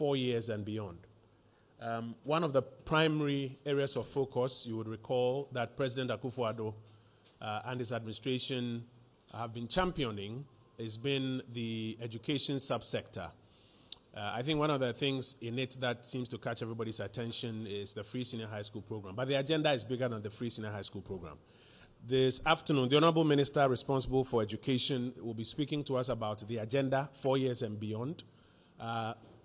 4 years and beyond. One of the primary areas of focus, you would recall, that President Akuffo Addo and his administration have been championing has been the education subsector. I think one of the things in it that seems to catch everybody's attention is the free senior high school program. But the agenda is bigger than the free senior high school program. This afternoon, the Honorable Minister responsible for education will be speaking to us about the agenda, 4 years and beyond.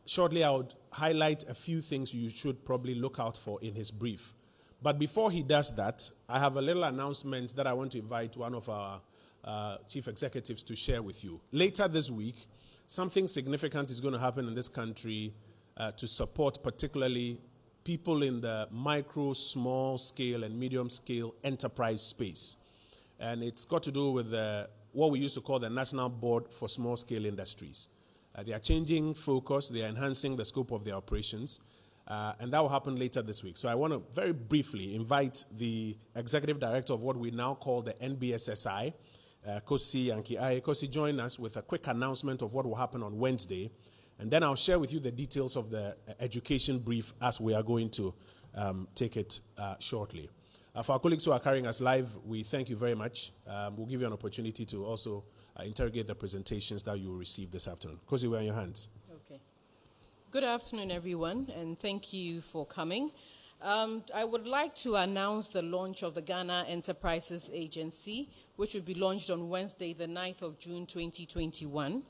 Shortly, I would highlight a few things you should probably look out for in his brief. But before he does that, I have a little announcement that I want to invite one of our chief executives to share with you. Later this week, something significant is going to happen in this country to support particularly people in the micro, small scale, and medium scale enterprise space. And it's got to do with what we used to call the National Board for Small Scale Industries. They are changing focus, they are enhancing the scope of their operations, and that will happen later this week. So I want to very briefly invite the executive director of what we now call the NBSSI, Kosi Yanki. Kosi, join us with a quick announcement of what will happen on Wednesday, and then I'll share with you the details of the education brief as we are going to take it shortly. For our colleagues who are carrying us live, we thank you very much. We'll give you an opportunity to also interrogate the presentations that you will receive this afternoon. Kosi, we're in your hands. Okay. Good afternoon, everyone, and thank you for coming. I would like to announce the launch of the Ghana Enterprises Agency, which will be launched on Wednesday, the 9th of June, 2021.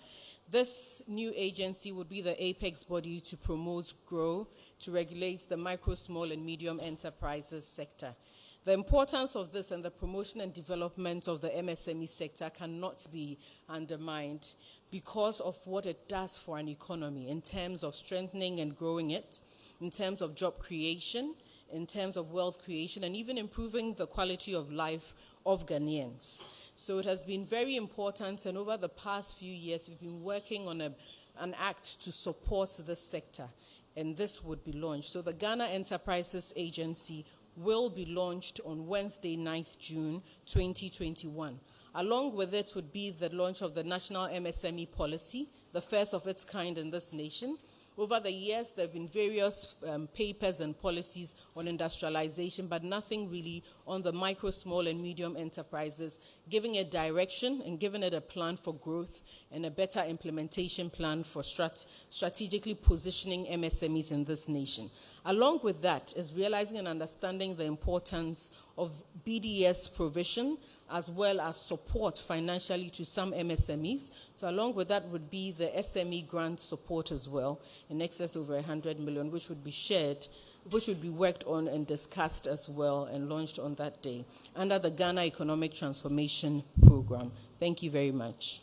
This new agency would be the apex body to promote, grow, to regulate the micro, small, and medium enterprises sector. The importance of this and the promotion and development of the MSME sector cannot be undermined because of what it does for an economy in terms of strengthening and growing it, in terms of job creation, in terms of wealth creation, and even improving the quality of life of Ghanaians. So it has been very important, and over the past few years, we've been working on an act to support this sector, and this would be launched. So the Ghana Enterprises Agency will be launched on Wednesday, 9th June, 2021. Along with it would be the launch of the National MSME Policy, the first of its kind in this nation. Over the years, there have been various papers and policies on industrialization, but nothing really on the micro, small, and medium enterprises, giving it direction and giving it a plan for growth and a better implementation plan for strategically positioning MSMEs in this nation. Along with that is realizing and understanding the importance of BDS provision, as well as support financially to some MSMEs. So along with that would be the SME grant support as well, in excess over 100 million, which would be shared, which would be worked on and discussed as well and launched on that day under the Ghana Economic Transformation Program. Thank you very much.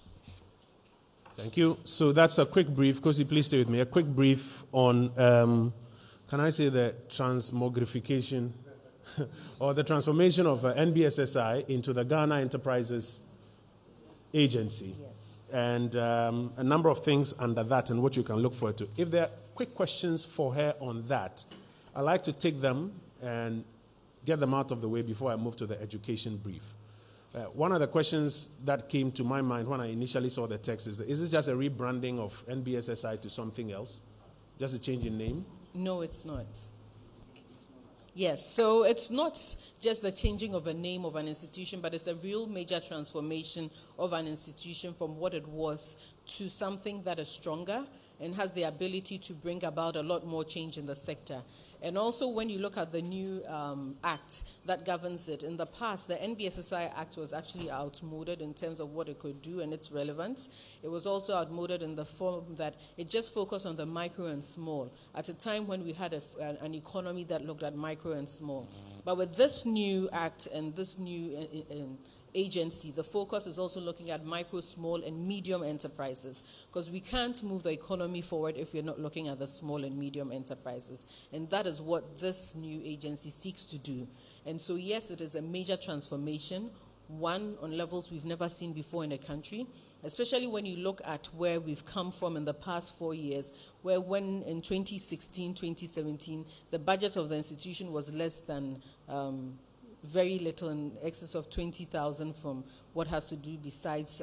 Thank you. So that's a quick brief. Kosi, please stay with me. A quick brief on, can I say the transmogrification or the transformation of NBSSI into the Ghana Enterprises Agency. Yes. And a number of things under that and what you can look forward to. If there are quick questions for her on that, I'd like to take them and get them out of the way before I move to the education brief. One of the questions that came to my mind when I initially saw the text is this just a rebranding of NBSSI to something else? Just a change in name? No, it's not. Yes, so it's not just the changing of a name of an institution, but it's a real major transformation of an institution from what it was to something that is stronger and has the ability to bring about a lot more change in the sector. And also when you look at the new act that governs it, in the past, the NBSSI Act was actually outmoded in terms of what it could do and its relevance. It was also outmoded in the form that it just focused on the micro and small at a time when we had an economy that looked at micro and small. But with this new act and this new agency, the focus is also looking at micro, small, and medium enterprises, because we can't move the economy forward if we're not looking at the small and medium enterprises. And that is what this new agency seeks to do. And so, yes, it is a major transformation, one on levels we've never seen before in a country, especially when you look at where we've come from in the past 4 years, where when in 2016, 2017, the budget of the institution was less than very little, in excess of 20,000 from what has to do besides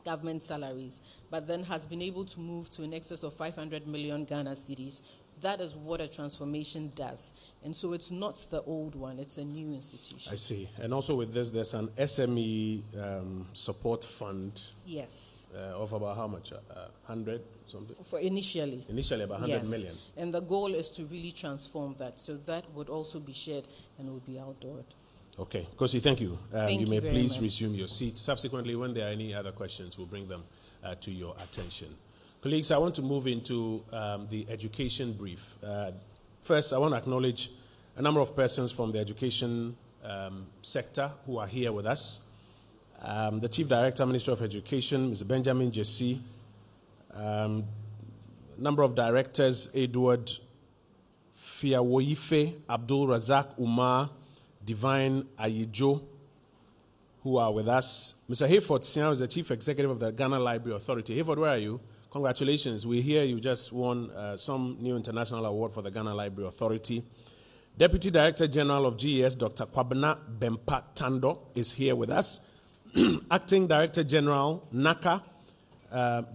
government salaries, but then has been able to move to in excess of 500 million Ghana cedis. That is what a transformation does. And so it's not the old one, it's a new institution. I see. And also with this, there's an SME support fund. Yes. Of about how much? 100 something? For initially. Initially about 100 million. And the goal is to really transform that. So that would also be shared and would be outdoored. Okay. Kosi, thank you. You may please much. resume your seat. Subsequently, when there are any other questions, we'll bring them to your attention. Colleagues, I want to move into the education brief. First, I want to acknowledge a number of persons from the education sector who are here with us. The Chief Director, Ministry of Education, Mr. Benjamin Jesse, number of directors, Edward Fiawoife, Abdul Razak Umar, Divine Ayijo, who are with us. Mr. Hayford Sian is the Chief Executive of the Ghana Library Authority. Hayford, where are you? Congratulations. We hear you just won some new international award for the Ghana Library Authority. Deputy Director General of GES, Dr. Kwabena Bempa Tando, is here with us. Acting Director General, NACA,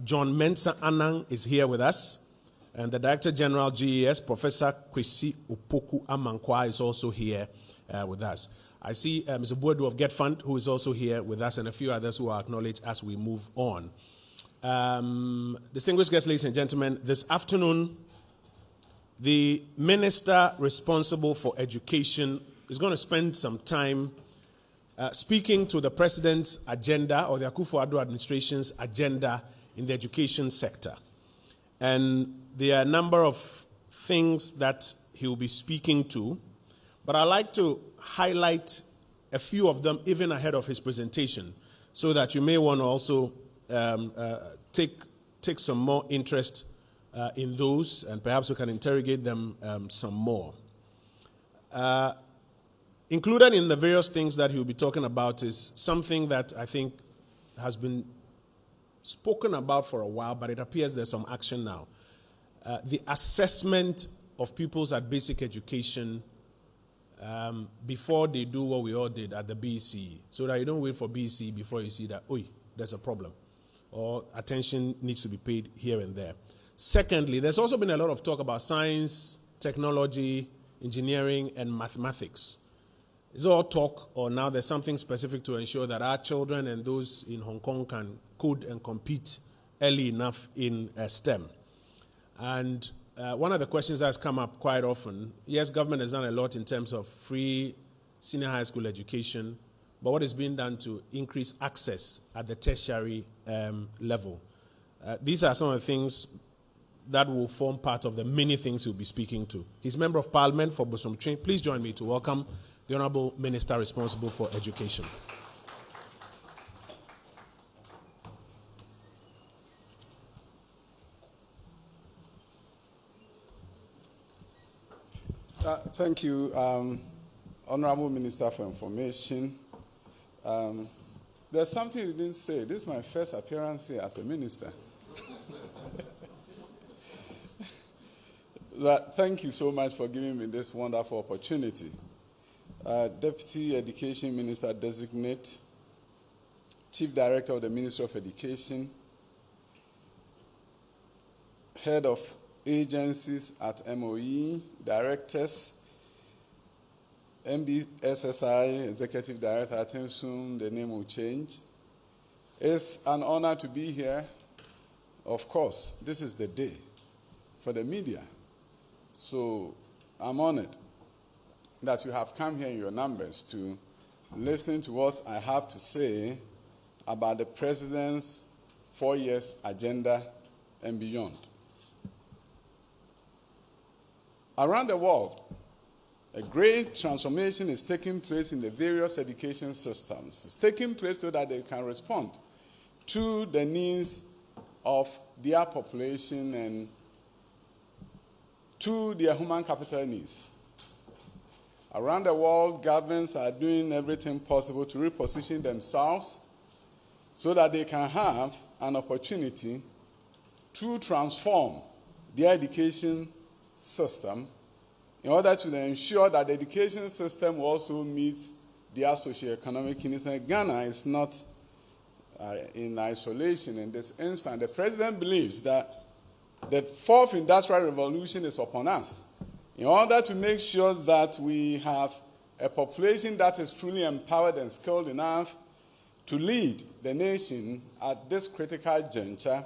John Mensah Anang, is here with us. And the Director General, GES, Professor Kwesi Opoku Amankwa, is also here with us. I see Mr. Buedu of Get Fund, who is also here with us, and a few others who are acknowledged as we move on. Distinguished guests, ladies and gentlemen, this afternoon, the Minister responsible for education is going to spend some time speaking to the President's agenda, or the Akuffo Addo administration's agenda in the education sector. And there are a number of things that he will be speaking to, but I'd like to highlight a few of them even ahead of his presentation, so that you may want to also take some more interest in those, and perhaps we can interrogate them some more. Included in the various things that he'll be talking about is something that I think has been spoken about for a while, but it appears there's some action now. The assessment of pupils at basic education before they do what we all did at the BECE, so that you don't wait for BECE before you see that, there's a problem, or attention needs to be paid here and there. Secondly, there's also been a lot of talk about science, technology, engineering, and mathematics. It's all talk, or now there's something specific to ensure that our children and those in Hong Kong can code and compete early enough in STEM. And one of the questions that has come up quite often, yes, government has done a lot in terms of free senior high school education, but what is being done to increase access at the tertiary level? These are some of the things that will form part of the many things he'll be speaking to. He's Member of Parliament for Bosomtwe. Please join me to welcome the Honorable Minister responsible for education. Thank you, Honorable Minister for Information. There's something you didn't say. This is my first appearance here as a minister. Thank you so much for giving me this wonderful opportunity. Deputy Education Minister Designate, Chief Director of the Ministry of Education, Head of Agencies at MOE, Directors, MDSSI, Executive Director, I think soon the name will change. It's an honor to be here. Of course, this is the day for the media. So I'm honored that you have come here in your numbers to listen to what I have to say about the President's 4 years agenda and beyond. Around the world, a great transformation is taking place in the various education systems. It's taking place so that they can respond to the needs of their population and to their human capital needs. Around the world, governments are doing everything possible to reposition themselves so that they can have an opportunity to transform their education system in order to ensure that the education system will also meet their socioeconomic needs. And Ghana is not in isolation in this instant. The president believes that the fourth industrial revolution is upon us. In order to make sure that we have a population that is truly empowered and skilled enough to lead the nation at this critical juncture,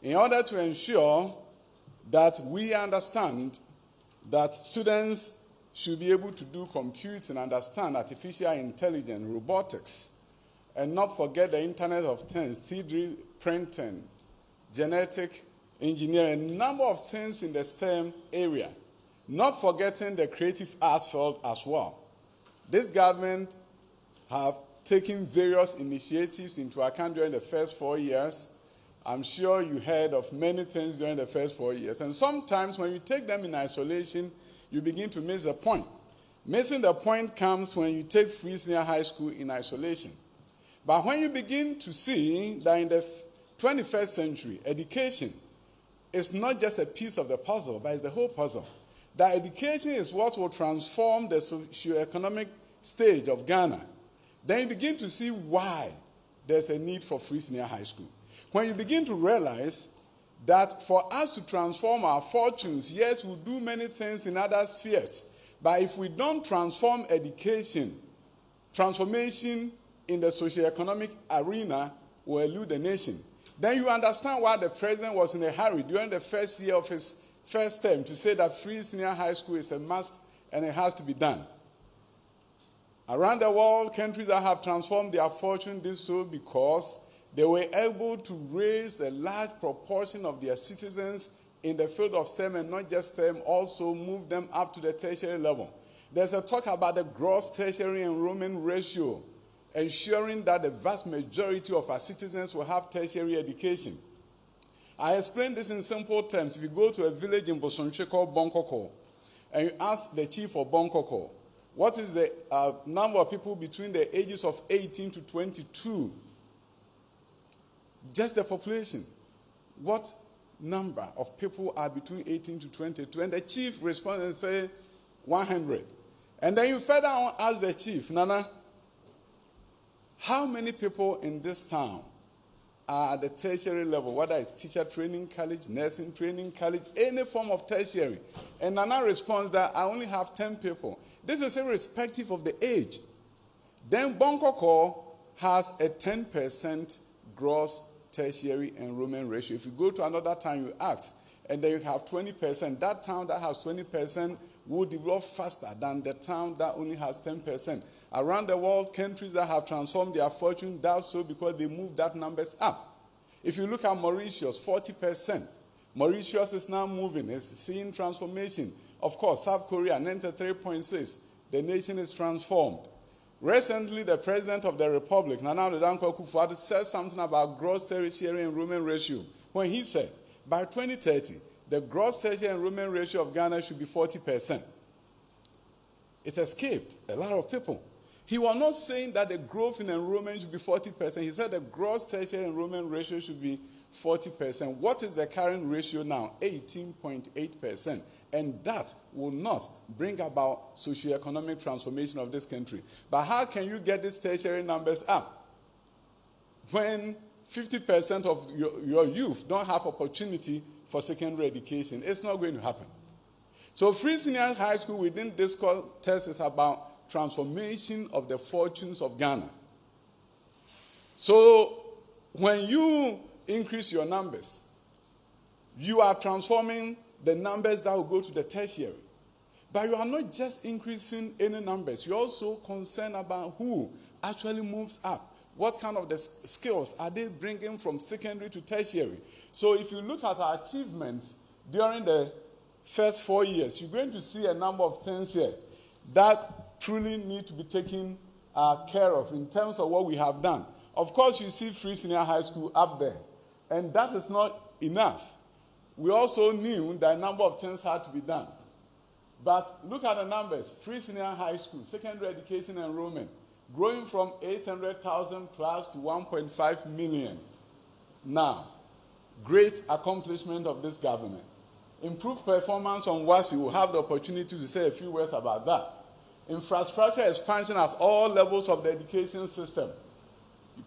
in order to ensure that we understand that students should be able to do computing, understand artificial intelligence, robotics, and not forget the Internet of Things, 3D printing, genetic engineering, a number of things in the STEM area, not forgetting the creative arts field as well. This government have taken various initiatives into account during the first 4 years. I'm sure you heard of many things during the first 4 years. And sometimes when you take them in isolation, you begin to miss the point. Missing the point comes when you take Free Senior High School in isolation. But when you begin to see that in the 21st century, education is not just a piece of the puzzle, but it's the whole puzzle. That education is what will transform the socio-economic stage of Ghana. Then you begin to see why there's a need for Free Senior High School. When you begin to realize that for us to transform our fortunes, yes, we'll do many things in other spheres, but if we don't transform education, transformation in the socio-economic arena will elude the nation. Then you understand why the president was in a hurry during the first year of his first term to say that Free Senior High School is a must and it has to be done. Around the world, countries that have transformed their fortune did so because they were able to raise a large proportion of their citizens in the field of STEM, and not just STEM, also move them up to the tertiary level. There's a talk about the gross tertiary enrollment ratio, ensuring that the vast majority of our citizens will have tertiary education. I explain this in simple terms. If you go to a village in Bosonche called Bonkoko, and you ask the chief of Bonkoko, what is the number of people between the ages of 18 to 22? Just the population. What number of people are between 18 to 22? And the chief responds and says 100. And then you further on ask the chief, Nana, how many people in this town are at the tertiary level, whether it's teacher training college, nursing training college, any form of tertiary? And Nana responds that I only have 10 people. This is irrespective of the age. Then Bonkoko has a 10% gross tertiary enrollment ratio. If you go to another town, you ask, and then you have 20%. That town that has 20% will develop faster than the town that only has 10%. Around the world, countries that have transformed their fortune do so because they move that numbers up. If you look at Mauritius, 40%. Mauritius is now moving. It's seeing transformation. Of course, South Korea, 93.6. The nation is transformed. Recently, the President of the Republic, Nana Akuffo, said something about gross tertiary enrollment ratio when he said, by 2030, the gross tertiary enrollment ratio of Ghana should be 40%. It escaped a lot of people. He was not saying that the growth in enrollment should be 40%. He said the gross tertiary enrollment ratio should be 40%. What is the current ratio now? 18.8%. And that will not bring about socio-economic transformation of this country. But how can you get these tertiary numbers up when 50% of your youth don't have opportunity for secondary education? It's not going to happen. So Free Senior High School within this test is about transformation of the fortunes of Ghana. So when you increase your numbers, you are transforming the numbers that will go to the tertiary. But you are not just increasing any numbers. You're also concerned about who actually moves up. What kind of the skills are they bringing from secondary to tertiary? So if you look at our achievements during the first 4 years, you're going to see a number of things here that truly need to be taken care of in terms of what we have done. Of course, you see Free Senior High School up there. And that is not enough. We also knew that a number of things had to be done. But look at the numbers. Free Senior High School, secondary education enrollment, growing from 800,000 plus to 1.5 million. Now, great accomplishment of this government. Improved performance on WASI. We'll have the opportunity to say a few words about that. Infrastructure expansion at all levels of the education system.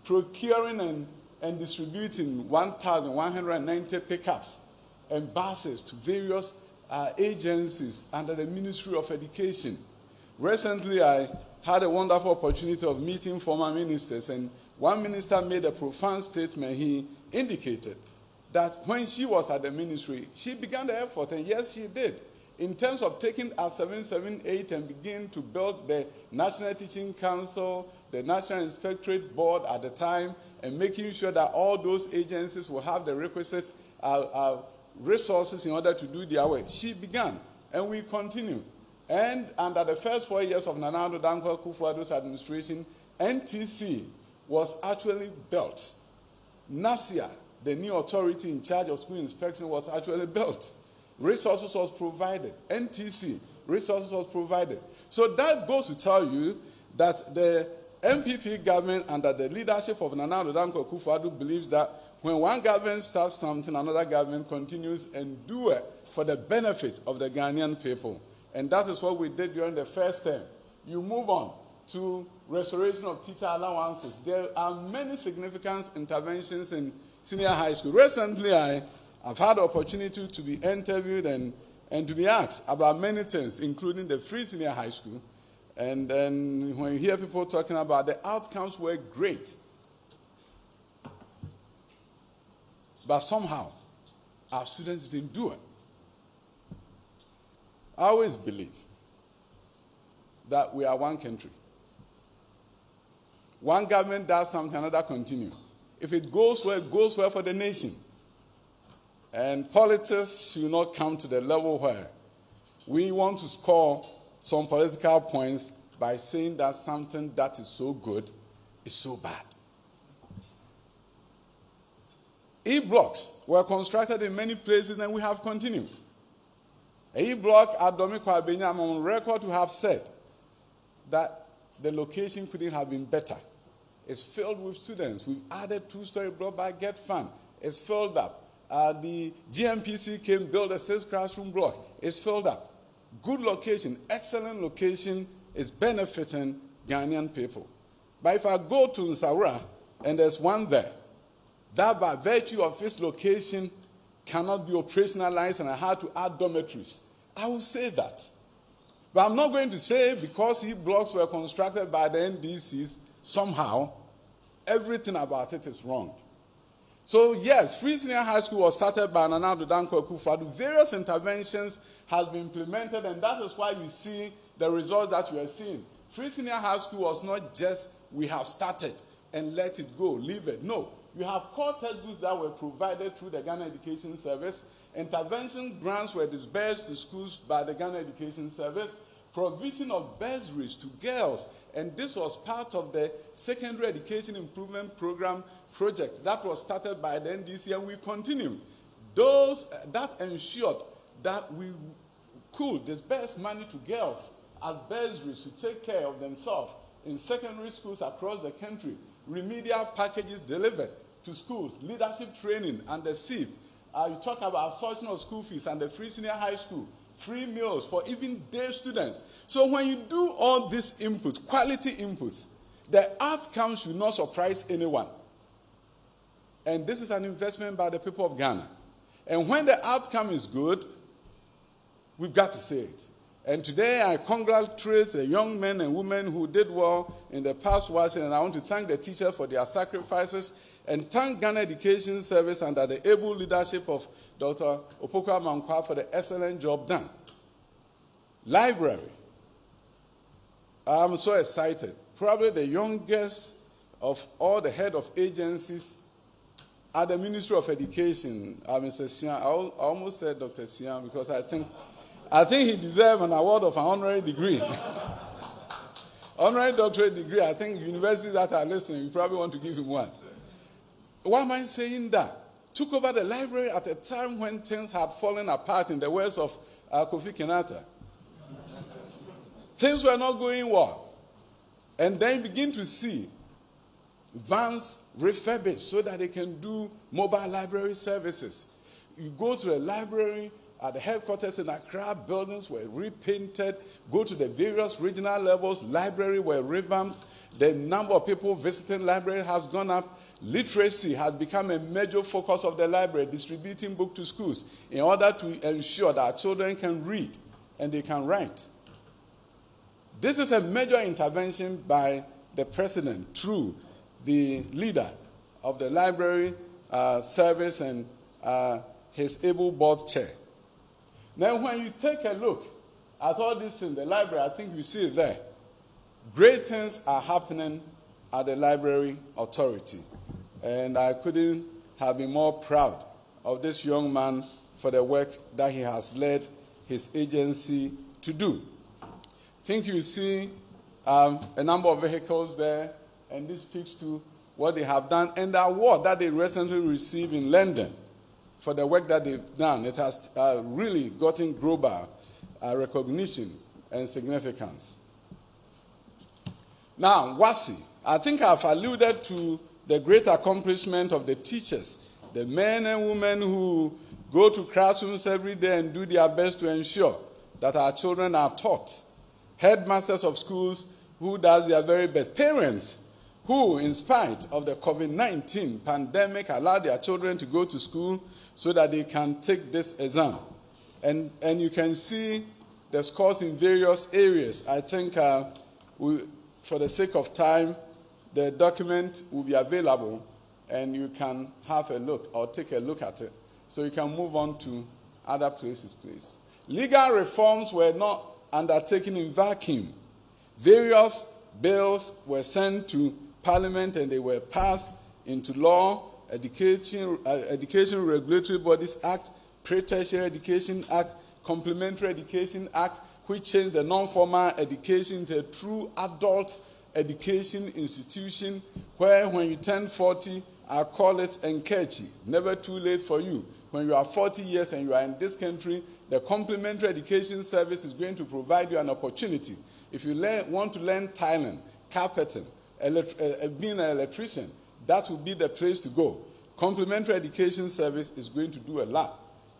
procuring and distributing 1,190 pickups and buses to various agencies under the Ministry of Education. Recently, I had a wonderful opportunity of meeting former ministers, and one minister made a profound statement. He indicated that when she was at the ministry, she began the effort, and yes, she did, in terms of taking our 778 and begin to build the National Teaching Council, the National Inspectorate Board at the time, and making sure that all those agencies will have the requisite resources in order to do their work. She began, and we continue. And under the first 4 years of Nana Addo Dankwa Akuffo Addo's administration, NTC was actually built. NASIA, the new authority in charge of school inspection, was actually built. Resources was provided. NTC, resources was provided. So that goes to tell you that the MPP government under the leadership of Nana Addo Dankwa Akuffo Addo believes that when one government starts something, another government continues and do it for the benefit of the Ghanaian people. And that is what we did during the first term. You move on to restoration of teacher allowances. There are many significant interventions in senior high school. Recently, I've had the opportunity to be interviewed and to be asked about many things, including the free senior high school. And then when you hear people talking about the outcomes were great, but somehow our students didn't do it. I always believe that we are one country. One government does something, another continues. If it goes well for the nation. And politics should not come to the level where we want to score some political points by saying that something that is so good is so bad. E-blocks were constructed in many places, and we have continued. A E-block at Domiko Abenya, I'm on record to have said that the location couldn't have been better. It's filled with students. We've added 2-story block by Get Fund. It's filled up. The GMPC came build a 6-classroom block. It's filled up. Good location, excellent location, is benefiting Ghanaian people. But if I go to Nsawura and there's one there, that by virtue of its location cannot be operationalized and I had to add dormitories, I will say that. But I'm not going to say because E-blocks were constructed by the NDCs, somehow everything about it is wrong. So yes, Free Senior High School was started by Nana Addo Dankwa Akuffo Addo. Various interventions have been implemented, and that is why you see the results that you are seeing. Free Senior High School was not just we have started and let it go, leave it. No, you have core textbooks that were provided through the Ghana Education Service. Intervention grants were disbursed to schools by the Ghana Education Service. Provision of bursaries to girls, and this was part of the Secondary Education Improvement Program project that was started by the NDC, and we continue. Those that ensured that we could disburse money to girls as bursaries to take care of themselves in secondary schools across the country. Remedial packages delivered to schools, leadership training, and the SIP. You talk about absorption of school fees and the Free Senior High School, free meals for even day students. So when you do all these inputs, quality inputs, the outcome should not surprise anyone. And this is an investment by the people of Ghana. And when the outcome is good, we've got to say it. And today I congratulate the young men and women who did well in the past years, and I want to thank the teachers for their sacrifices and thank Ghana Education Service under the able leadership of Dr. Opoku Amankwa for the excellent job done. Library. I'm so excited. Probably the youngest of all the head of agencies at the Ministry of Education, Mr. Sian. I almost said Dr. Sian because I think he deserves an award of an honorary degree. Honorary doctorate degree. I think universities that are listening, you probably want to give him one. Why am I saying that? Took over the library at a time when things had fallen apart in the words of Kofi Kenyatta. Things were not going well. And then begin to see vans refurbished so that they can do mobile library services. You go to a library at the headquarters in Accra, buildings were repainted. Go to the various regional levels, library were revamped. The number of people visiting library has gone up. Literacy has become a major focus of the library, distributing books to schools in order to ensure that our children can read and they can write. This is a major intervention by the president through the leader of the library service and his able board chair. Now, when you take a look at all this in the library, I think you see it there. Great things are happening at the Library Authority. And I couldn't have been more proud of this young man for the work that he has led his agency to do. I think you see a number of vehicles there, and this speaks to what they have done and the award that they recently received in London for the work that they've done. It has really gotten global recognition and significance. Now, WASI. I think I've alluded to the great accomplishment of the teachers, the men and women who go to classrooms every day and do their best to ensure that our children are taught. Headmasters of schools who does their very best. Parents who, in spite of the COVID-19 pandemic, allow their children to go to school so that they can take this exam. And you can see the scores in various areas. I think for the sake of time, the document will be available and you can have a look or take a look at it. So you can move on to other places, please. Legal reforms were not undertaken in vacuum. Various bills were sent to Parliament and they were passed into law. Education Regulatory Bodies Act, Pre-Tertiary Education Act, Complementary Education Act, which changed the non-formal education into a true adult education institution, where when you turn 40, I call it Nkechi, never too late for you. When you are 40 years and you are in this country, the Complementary Education Service is going to provide you an opportunity. If you want to learn tiling, carpeting, being an electrician, that will be the place to go. Complementary Education Service is going to do a lot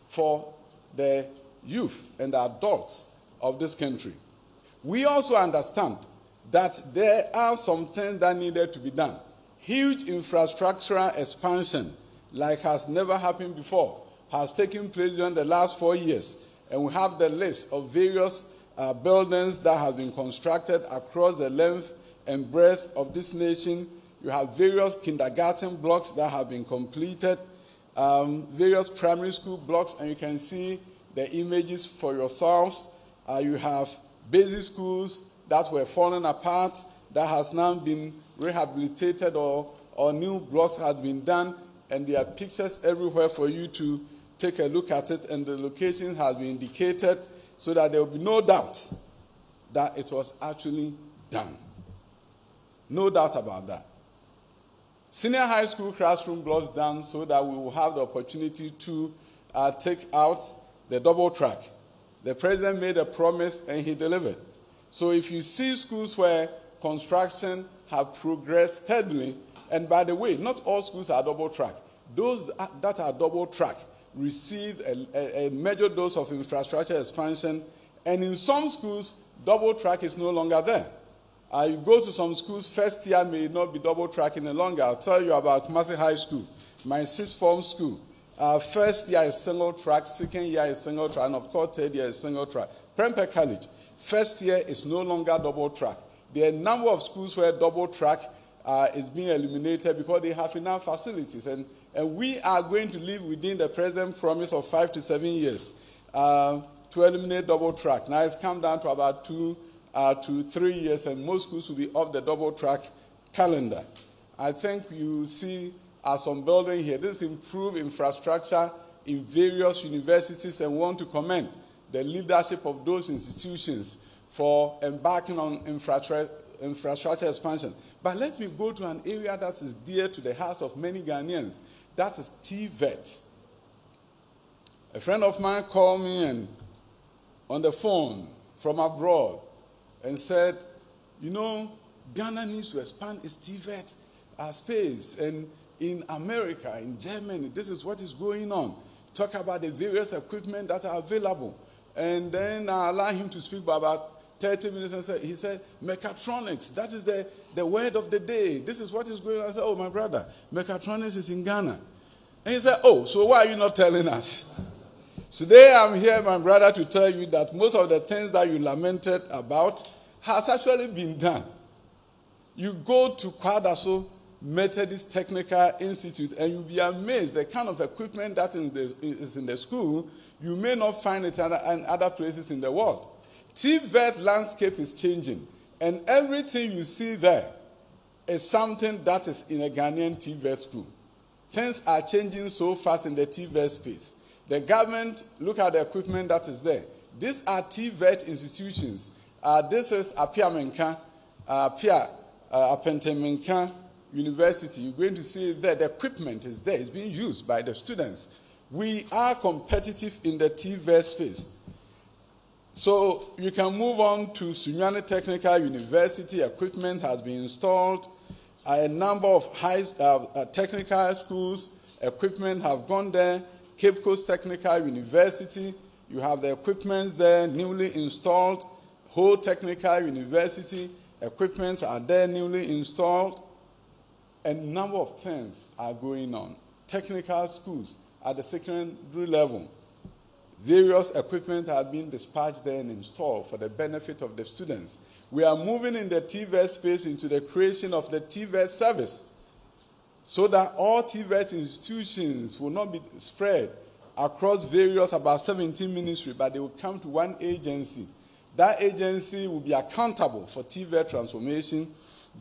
for the youth and the adults of this country. We also understand that there are some things that needed to be done. Huge infrastructural expansion, like has never happened before, has taken place during the last 4 years. And we have the list of various buildings that have been constructed across the length and breadth of this nation. You have various kindergarten blocks that have been completed, various primary school blocks, and you can see the images for yourselves. You have basic schools that were falling apart, that has now been rehabilitated or new blocks has been done, and there are pictures everywhere for you to take a look at it, and the location has been indicated so that there will be no doubt that it was actually done. No doubt about that. Senior high school classroom blocks done so that we will have the opportunity to take out the double track. The president made a promise and he delivered. So if you see schools where construction have progressed steadily, and by the way, not all schools are double track. Those that are double track receive a major dose of infrastructure expansion, and in some schools, double track is no longer there. You go to some schools, first year may not be double track any longer. I'll tell you about Kumasi High School, my sixth form school. First year is single track, second year is single track, and of course, third year is single track. Prempeh College, first year is no longer double track. There are a number of schools where double track is being eliminated because they have enough facilities. And we are going to live within the president's promise of 5 to 7 years to eliminate double track. Now it's come down to about 2 to 3 years, and most schools will be off the double track calendar. I think you see some building here. This improved infrastructure in various universities, and we want to commend the leadership of those institutions for embarking on infrastructure expansion. But let me go to an area that is dear to the hearts of many Ghanaians. That is TVET. A friend of mine called me on the phone from abroad and said, you know, Ghana needs to expand its TVET space. And in America, in Germany, this is what is going on. talk about the various equipment that are available. And then I allow him to speak for about 30 minutes, and he said, mechatronics, that is the word of the day. This is what is going on. I said, oh, my brother, mechatronics is in Ghana. And he said, oh, so why are you not telling us? Today I'm here, my brother, to tell you that most of the things that you lamented about has actually been done. You go to Kwadaso Methodist Technical Institute and you'll be amazed the kind of equipment that is in the school. You may not find it in other places in the world. TVET landscape is changing, and everything you see there is something that is in a Ghanaian TVET school. Things are changing so fast in the TVET space. The government, look at the equipment that is there. These are TVET institutions. This is Apiamenka, Apentemenka University. You're going to see that the equipment is there. It's being used by the students. We are competitive in the TVET space. So you can move on to Sunyani Technical University. Equipment has been installed. A number of technical schools, equipment have gone there. Cape Coast Technical University, you have the equipment there newly installed. Whole Technical University, equipment are there newly installed. A number of things are going on. Technical schools at the secondary level, various equipment are being dispatched there and installed for the benefit of the students. We are moving in the TVET space into the creation of the TVET service, so that all TVET institutions will not be spread across various, about 17 ministries, but they will come to one agency. That agency will be accountable for TVET transformation.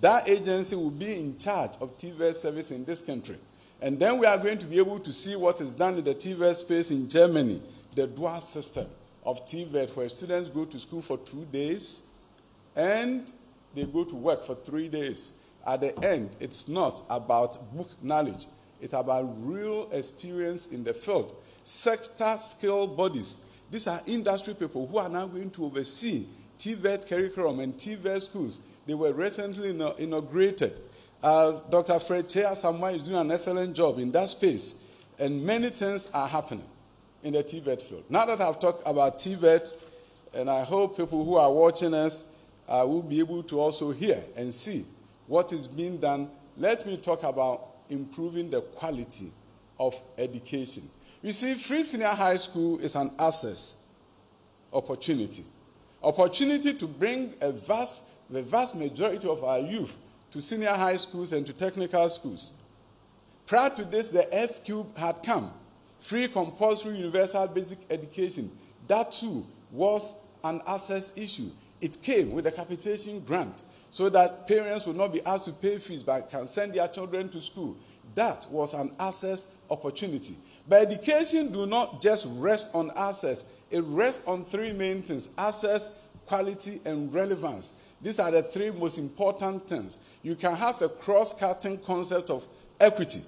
That agency will be in charge of TVET service in this country. And then we are going to be able to see what is done in the TVET space in Germany, the dual system of TVET, where students go to school for 2 days and they go to work for 3 days. At the end, it's not about book knowledge. It's about real experience in the field. Sector skill bodies. These are industry people who are now going to oversee TVET curriculum and TVET schools. They were recently inaugurated. Dr. Fred Chea Samuel is doing an excellent job in that space. And many things are happening in the TVET field. Now that I've talked about TVET, and I hope people who are watching us will be able to also hear and see what is being done, let me talk about improving the quality of education. You see, free senior high school is an access opportunity. Opportunity to bring the vast majority of our youth to senior high schools and to technical schools. Prior to this, the F-Cube had come. Free compulsory universal basic education. That too was an access issue. It came with a capitation grant, so that parents would not be asked to pay fees but can send their children to school. That was an access opportunity. But education do not just rest on access. It rests on three main things: access, quality, and relevance. These are the three most important things. You can have a cross-cutting concept of equity,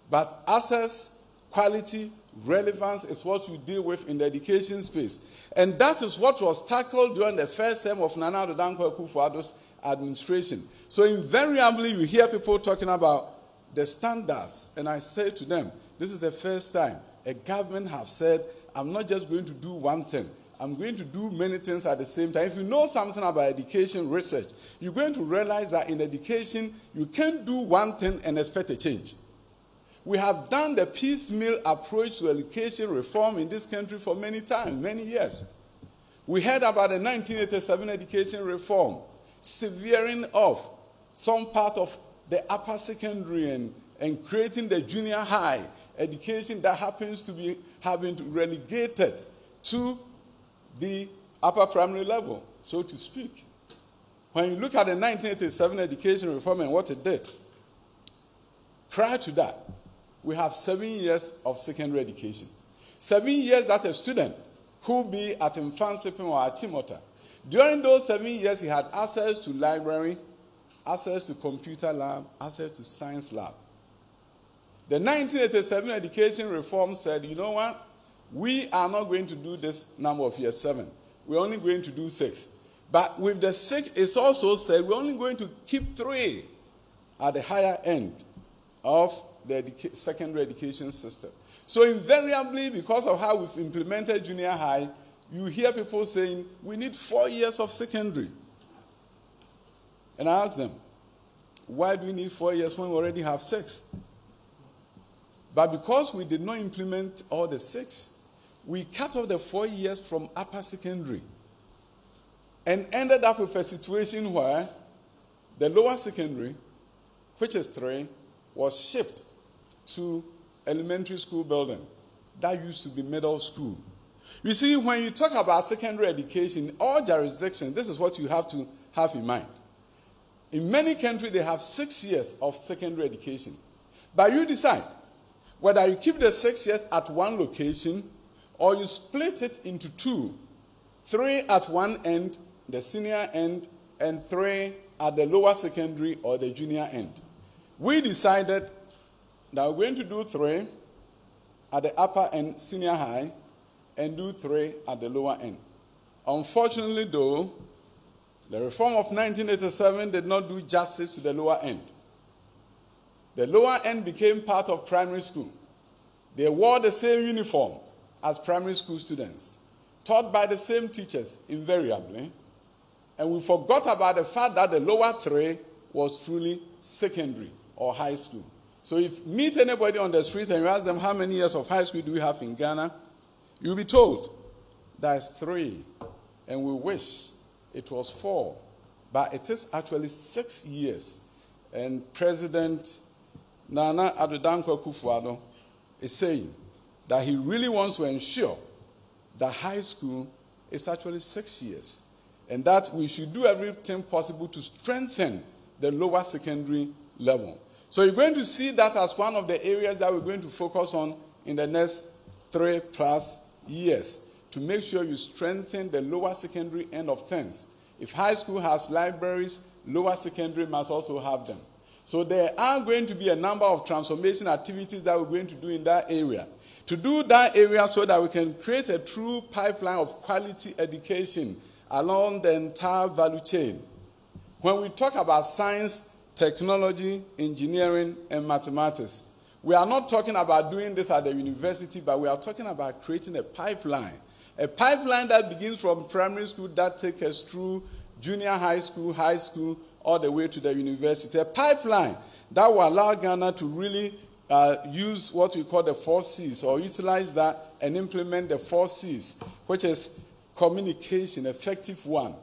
but access, quality, relevance is what you deal with in the education space. And that is what was tackled during the first term of Nana Addo Akuffo Addo's administration. So invariably you hear people talking about the standards, and I say to them, this is the first time a government have said, I'm not just going to do one thing, I'm going to do many things at the same time. If you know something about education research, you're going to realize that in education, you can't do one thing and expect a change. We have done the piecemeal approach to education reform in this country for many times, many years. We heard about the 1987 education reform, severing off some part of the upper secondary and creating the junior high education that happens to be having relegated to the upper primary level, so to speak. When you look at the 1987 education reform and what it did, prior to that, we have 7 years of secondary education. 7 years that a student could be at Mfansipim or at Timota. During those 7 years, he had access to library, access to computer lab, access to science lab. The 1987 education reform said, you know what? We are not going to do this number of years, 7. We're only going to do 6. But with the 6, it's also said we're only going to keep 3 at the higher end of the secondary education system. So invariably, because of how we've implemented junior high, you hear people saying, we need 4 years of secondary. And I ask them, why do we need 4 years when we already have 6? But because we did not implement all the 6, we cut off the 4 years from upper secondary and ended up with a situation where the lower secondary, which is 3, was shipped to elementary school building. That used to be middle school. You see, when you talk about secondary education, all jurisdictions, this is what you have to have in mind. In many countries, they have 6 years of secondary education. But you decide whether you keep the 6 years at one location or you split it into 2. 3 at one end, the senior end, and 3 at the lower secondary or the junior end. We decided that we're going to do 3 at the upper end, senior high, and do 3 at the lower end. Unfortunately, though, the reform of 1987 did not do justice to the lower end. The lower end became part of primary school. They wore the same uniform as primary school students, taught by the same teachers invariably, and we forgot about the fact that the lower 3 was truly secondary or high school. So if you meet anybody on the street and you ask them how many years of high school do we have in Ghana, you'll be told that's 3, and we wish it was 4, but it is actually 6 years. And President Nana Addo Akuffo is saying that he really wants to ensure that high school is actually 6 years, and that we should do everything possible to strengthen the lower secondary level. So you're going to see that as one of the areas that we're going to focus on in the next 3+ years, to make sure you strengthen the lower secondary end of things. If high school has libraries, lower secondary must also have them. So there are going to be a number of transformation activities that we're going to do in that area. To do that area so that we can create a true pipeline of quality education along the entire value chain. When we talk about science, technology, engineering, and mathematics, we are not talking about doing this at the university, but we are talking about creating a pipeline that begins from primary school that takes us through junior high school, all the way to the university. A pipeline that will allow Ghana to really use what we call the 4 C's, or utilize that and implement the 4 C's, which is communication, effective one,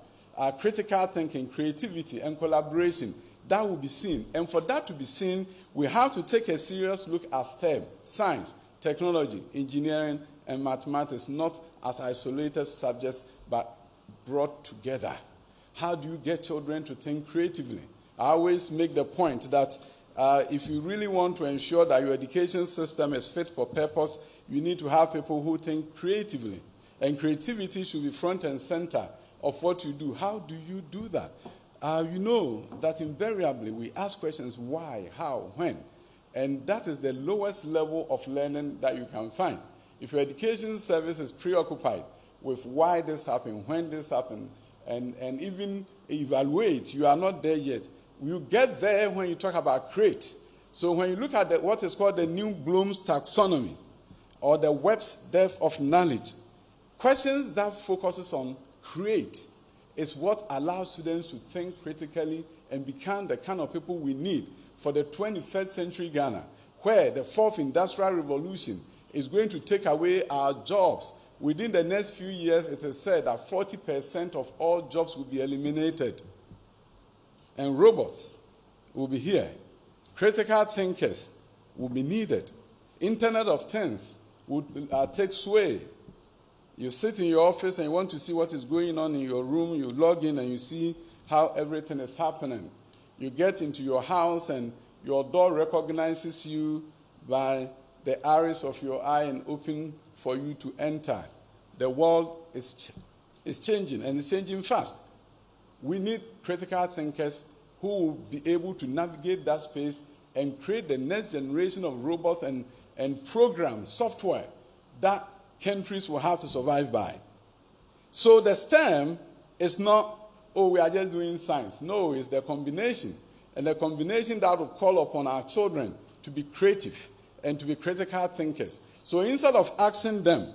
critical thinking, creativity, and collaboration. That will be seen. And for that to be seen, we have to take a serious look at STEM, science, technology, engineering, and mathematics, not as isolated subjects, but brought together. How do you get children to think creatively? I always make the point that if you really want to ensure that your education system is fit for purpose, you need to have people who think creatively. And creativity should be front and center of what you do. How do you do that? You know that invariably we ask questions, why, how, when? And that is the lowest level of learning that you can find. If your education service is preoccupied with why this happened, when this happened, and even evaluate, you are not there yet. You get there when you talk about create. So when you look at what is called the New Bloom's taxonomy, or the Web's depth of knowledge, questions that focuses on create is what allows students to think critically and become the kind of people we need for the 21st century Ghana, where the 4th industrial revolution is going to take away our jobs. Within the next few years, it is said that 40% of all jobs will be eliminated. And robots will be here. Critical thinkers will be needed. Internet of Things will take sway. You sit in your office and you want to see what is going on in your room. You log in and you see how everything is happening. You get into your house and your door recognizes you by the iris of your eye and open for you to enter. The world is changing, and it's changing fast. We need critical thinkers who will be able to navigate that space and create the next generation of robots and programs, software that countries will have to survive by. So the STEM is not, we are just doing science. No, it's the combination. And the combination that will call upon our children to be creative and to be critical thinkers. So instead of asking them,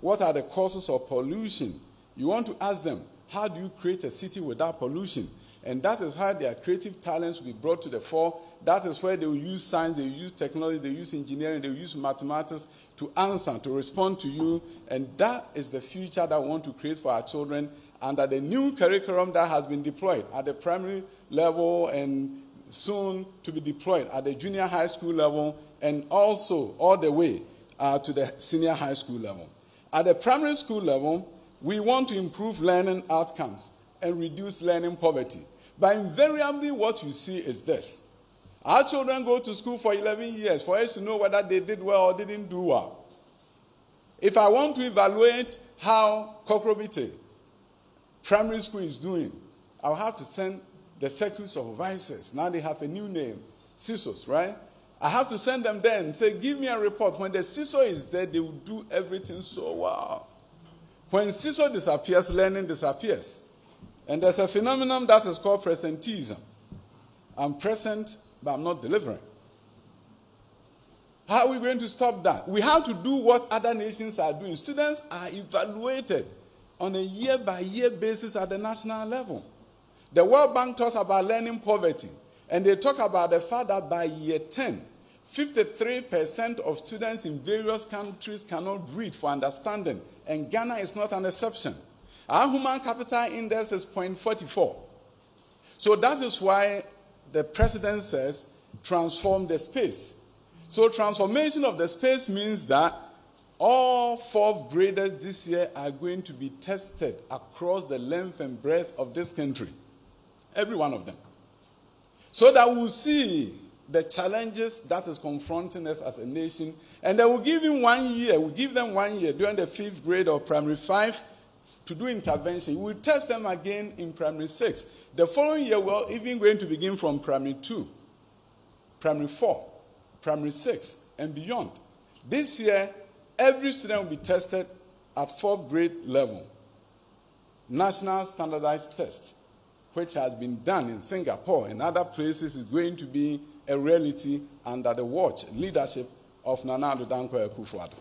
what are the causes of pollution? You want to ask them, how do you create a city without pollution? And that is how their creative talents will be brought to the fore. That is where they will use science, they will use technology, they will use engineering, they will use mathematics to answer, to respond to you. And that is the future that we want to create for our children under the new curriculum that has been deployed at the primary level and soon to be deployed at the junior high school level and also all the way to the senior high school level. At the primary school level, we want to improve learning outcomes and reduce learning poverty. But invariably what you see is this. Our children go to school for 11 years for us to know whether they did well or didn't do well. If I want to evaluate how Kokrobite primary school is doing, I'll have to send the circuit supervisors. Now they have a new name, CISOs, right? I have to send them there and say, give me a report. When the CISO is there, they will do everything so well. When CISO disappears, learning disappears. And there's a phenomenon that is called presenteeism. I'm present, but I'm not delivering. How are we going to stop that? We have to do what other nations are doing. Students are evaluated on a year-by-year basis at the national level. The World Bank talks about learning poverty, and they talk about the fact that by year 10, 53% of students in various countries cannot read for understanding, and Ghana is not an exception. Our human capital index is 0.44. So that is why the president says, transform the space. So transformation of the space means that all fourth graders this year are going to be tested across the length and breadth of this country. Every one of them. So that we'll see the challenges that is confronting us as a nation. And then we'll give them 1 year. We'll give them 1 year during the 5th grade of primary 5 to do intervention. We'll test them again in primary 6. The following year, we're even going to begin from primary 2, primary 4, primary 6, and beyond. This year, every student will be tested at 4th grade level. National standardized test, which has been done in Singapore and other places, is going to be a reality under the leadership of Nana Addo Akuffo.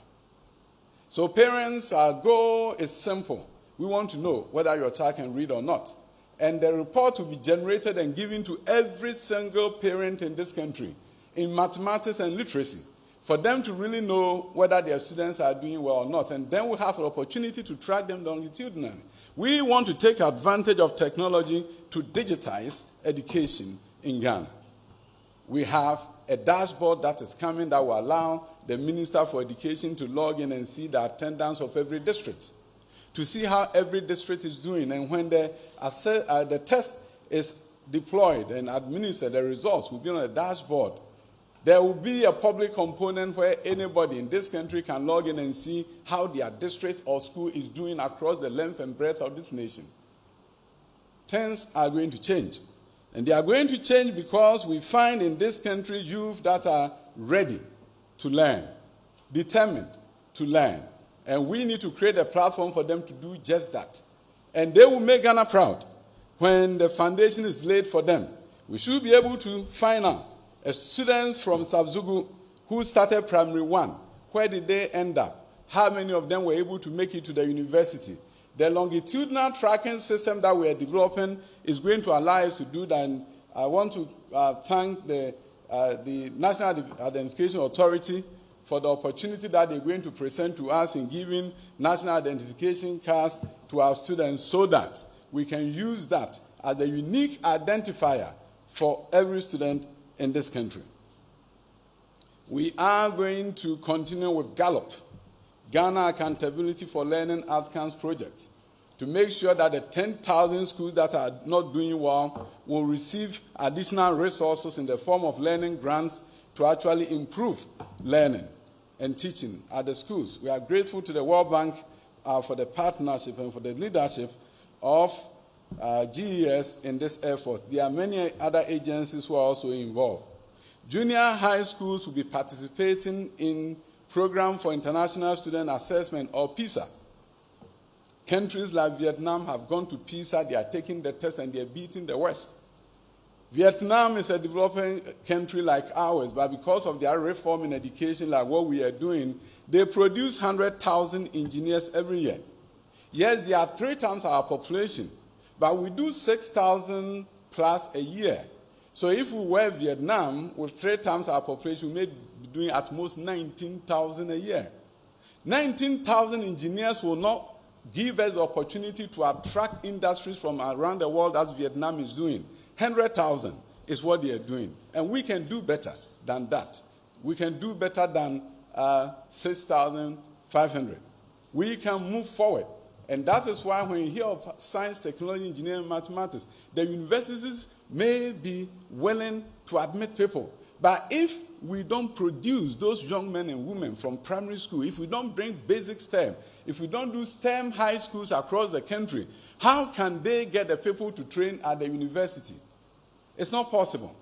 So parents, our goal is simple. We want to know whether your child can read or not. And the report will be generated and given to every single parent in this country in mathematics and literacy for them to really know whether their students are doing well or not. And then we'll have an opportunity to track them longitudinally. We want to take advantage of technology to digitize education in Ghana. We have a dashboard that is coming that will allow the Minister for Education to log in and see the attendance of every district, to see how every district is doing. And when the test is deployed and administered, the results will be on a dashboard. There will be a public component where anybody in this country can log in and see how their district or school is doing across the length and breadth of this nation. Things are going to change. And they are going to change because we find in this country youth that are ready to learn, determined to learn. And we need to create a platform for them to do just that. And they will make Ghana proud when the foundation is laid for them. We should be able to find out students from Sabzugu who started primary 1. Where did they end up? How many of them were able to make it to the university? The longitudinal tracking system that we are developing is going to allow us to do that. And I want to thank the National Identification Authority for the opportunity that they're going to present to us in giving national identification cards to our students so that we can use that as a unique identifier for every student in this country. We are going to continue with Gallup, Ghana Accountability for Learning Outcomes Project, to make sure that the 10,000 schools that are not doing well will receive additional resources in the form of learning grants to actually improve learning and teaching at the schools. We are grateful to the World Bank for the partnership and for the leadership of GES in this effort. There are many other agencies who are also involved. Junior high schools will be participating in Program for International Student Assessment, or PISA. Countries like Vietnam have gone to PISA, they are taking the test and they are beating the West. Vietnam is a developing country like ours, but because of their reform in education, like what we are doing, they produce 100,000 engineers every year. Yes, they are 3 times our population, but we do 6,000 plus a year. So if we were Vietnam with 3 times our population, we may be doing at most 19,000 a year. 19,000 engineers will not give us the opportunity to attract industries from around the world as Vietnam is doing. 100,000 is what they are doing. And we can do better than that. We can do better than 6,500. We can move forward. And that is why when you hear of science, technology, engineering, mathematics, the universities may be willing to admit people. But if we don't produce those young men and women from primary school, if we don't bring basic STEM, if we don't do STEM high schools across the country, how can they get the people to train at the university? It's not possible.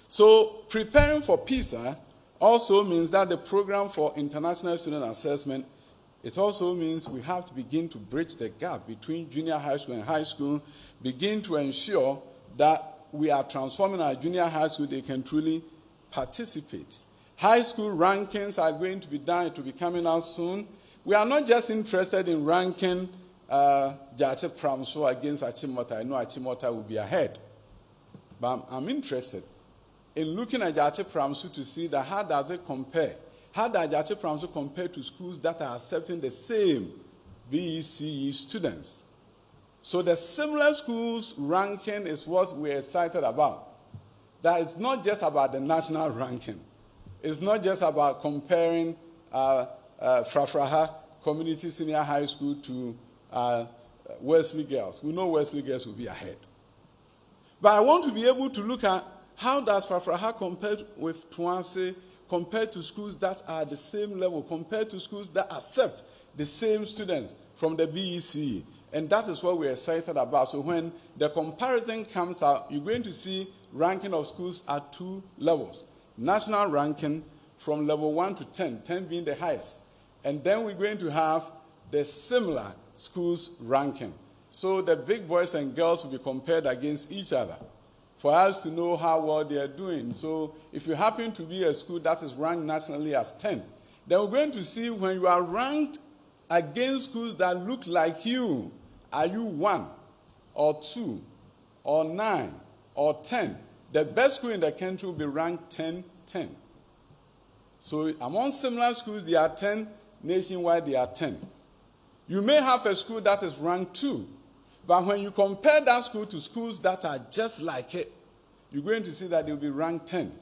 So preparing for PISA also means that the program for international student assessment, it also means we have to begin to bridge the gap between junior high school and high school, begin to ensure that we are transforming our junior high school, they can truly participate. High school rankings are going to be done, it will be coming out soon. We are not just interested in ranking Jache Pramso against Achimota. I know Achimota will be ahead. But I'm interested in looking at Jache Pramso to see that how does it compare? How does Jache Pramso compare to schools that are accepting the same BECE students? So the similar schools ranking is what we're excited about. That it's not just about the national ranking. It's not just about comparing Frafraha Community Senior High School to Wesley Girls. We know Wesley Girls will be ahead. But I want to be able to look at how does Frafraha compare with Tuanse, compared to schools that are the same level, compared to schools that accept the same students from the BECE. And that is what we're excited about. So when the comparison comes out, you're going to see ranking of schools at 2 levels. National ranking from level 1 to 10, 10 being the highest. And then we're going to have the similar schools ranking. So the big boys and girls will be compared against each other for us to know how well they are doing. So if you happen to be a school that is ranked nationally as 10, then we're going to see when you are ranked against schools that look like you, are you 1 or 2 or 9 or 10? The best school in the country will be ranked 10-10. So among similar schools, they are 10. Nationwide, they are 10. You may have a school that is ranked 2. But when you compare that school to schools that are just like it, you're going to see that they'll be ranked 10.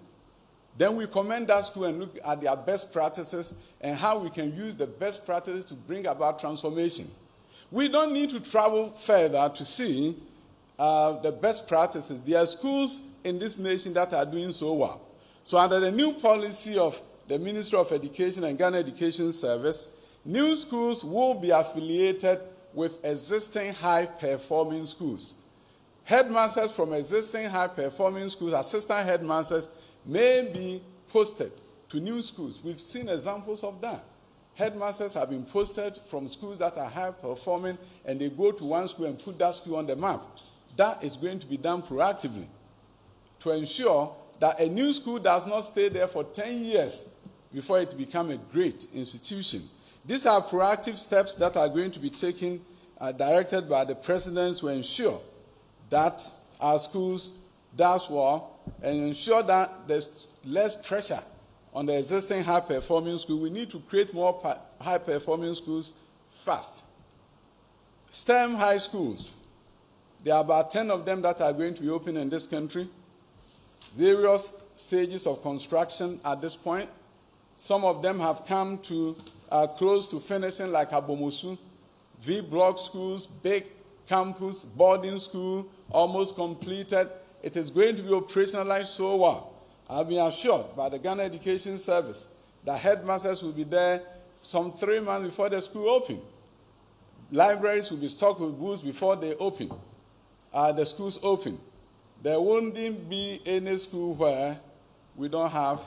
Then we commend that school and look at their best practices and how we can use the best practices to bring about transformation. We don't need to travel further to see the best practices. There are schools in this nation that are doing so well. So under the new policy of the Ministry of Education and Ghana Education Service, new schools will be affiliated with existing high-performing schools. Headmasters from existing high-performing schools, assistant headmasters, may be posted to new schools. We've seen examples of that. Headmasters have been posted from schools that are high-performing, and they go to one school and put that school on the map. That is going to be done proactively to ensure that a new school does not stay there for 10 years before it becomes a great institution. These are proactive steps that are going to be taken, directed by the president to ensure that our schools does well and ensure that there's less pressure on the existing high-performing school. We need to create more high-performing schools fast. STEM high schools. There are about 10 of them that are going to be open in this country. Various stages of construction at this point. Some of them have come to close to finishing, like Abomosu, V-block schools, big campus, boarding school, almost completed. It is going to be operationalized so well. I've been assured by the Ghana Education Service that headmasters will be there some 3 months before the school opens. Libraries will be stocked with books before they open. The schools open. There won't be any school where we don't have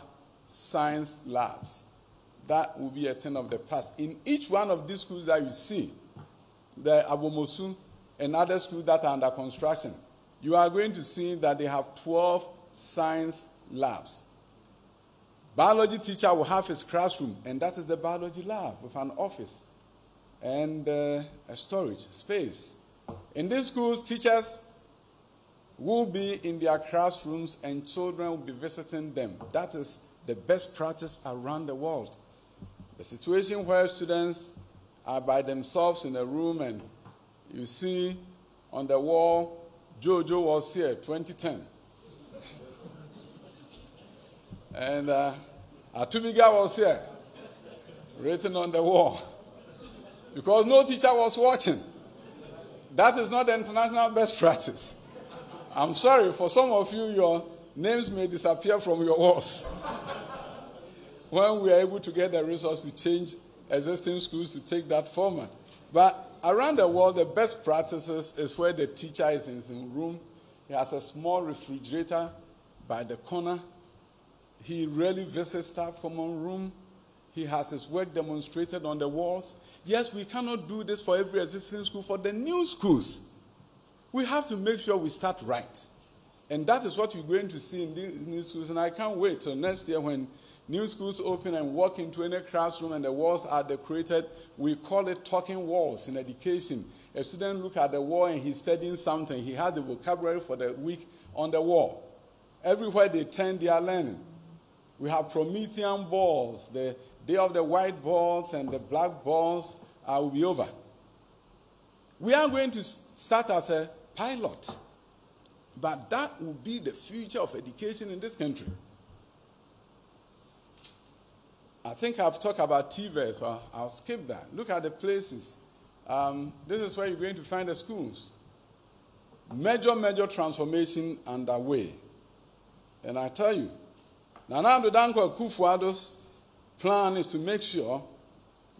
science labs. That will be a thing of the past. In each one of these schools that you see, the Abomosu and other schools that are under construction, you are going to see that they have 12 science labs. Biology teacher will have his classroom, and that is the biology lab with an office and a storage space. In these schools, teachers will be in their classrooms and children will be visiting them. That is the best practice around the world. The situation where students are by themselves in a room and you see on the wall, Jojo was here, 2010. And Atubiga was here, written on the wall. Because no teacher was watching. That is not the international best practice. I'm sorry, for some of you, your names may disappear from your walls. When we are able to get the resources to change existing schools to take that format. But around the world, the best practices is where the teacher is in his room. He has a small refrigerator by the corner. He rarely visits staff common room. He has his work demonstrated on the walls. Yes, we cannot do this for every existing school. For the new schools, we have to make sure we start right. And that is what you're going to see in these new schools. And I can't wait till next year when new schools open and walk into any classroom and the walls are decorated. We call it talking walls in education. A student look at the wall and he's studying something. He has the vocabulary for the week on the wall. Everywhere they turn, they are learning. We have Promethean balls. The day of the white balls and the black balls will be over. We are going to start as a pilot. But that will be the future of education in this country. I think I've talked about TVET, so I'll skip that. Look at the places. This is where you're going to find the schools. Major transformation underway. And I tell you, Nana Addo Akuffo Addo's plan is to make sure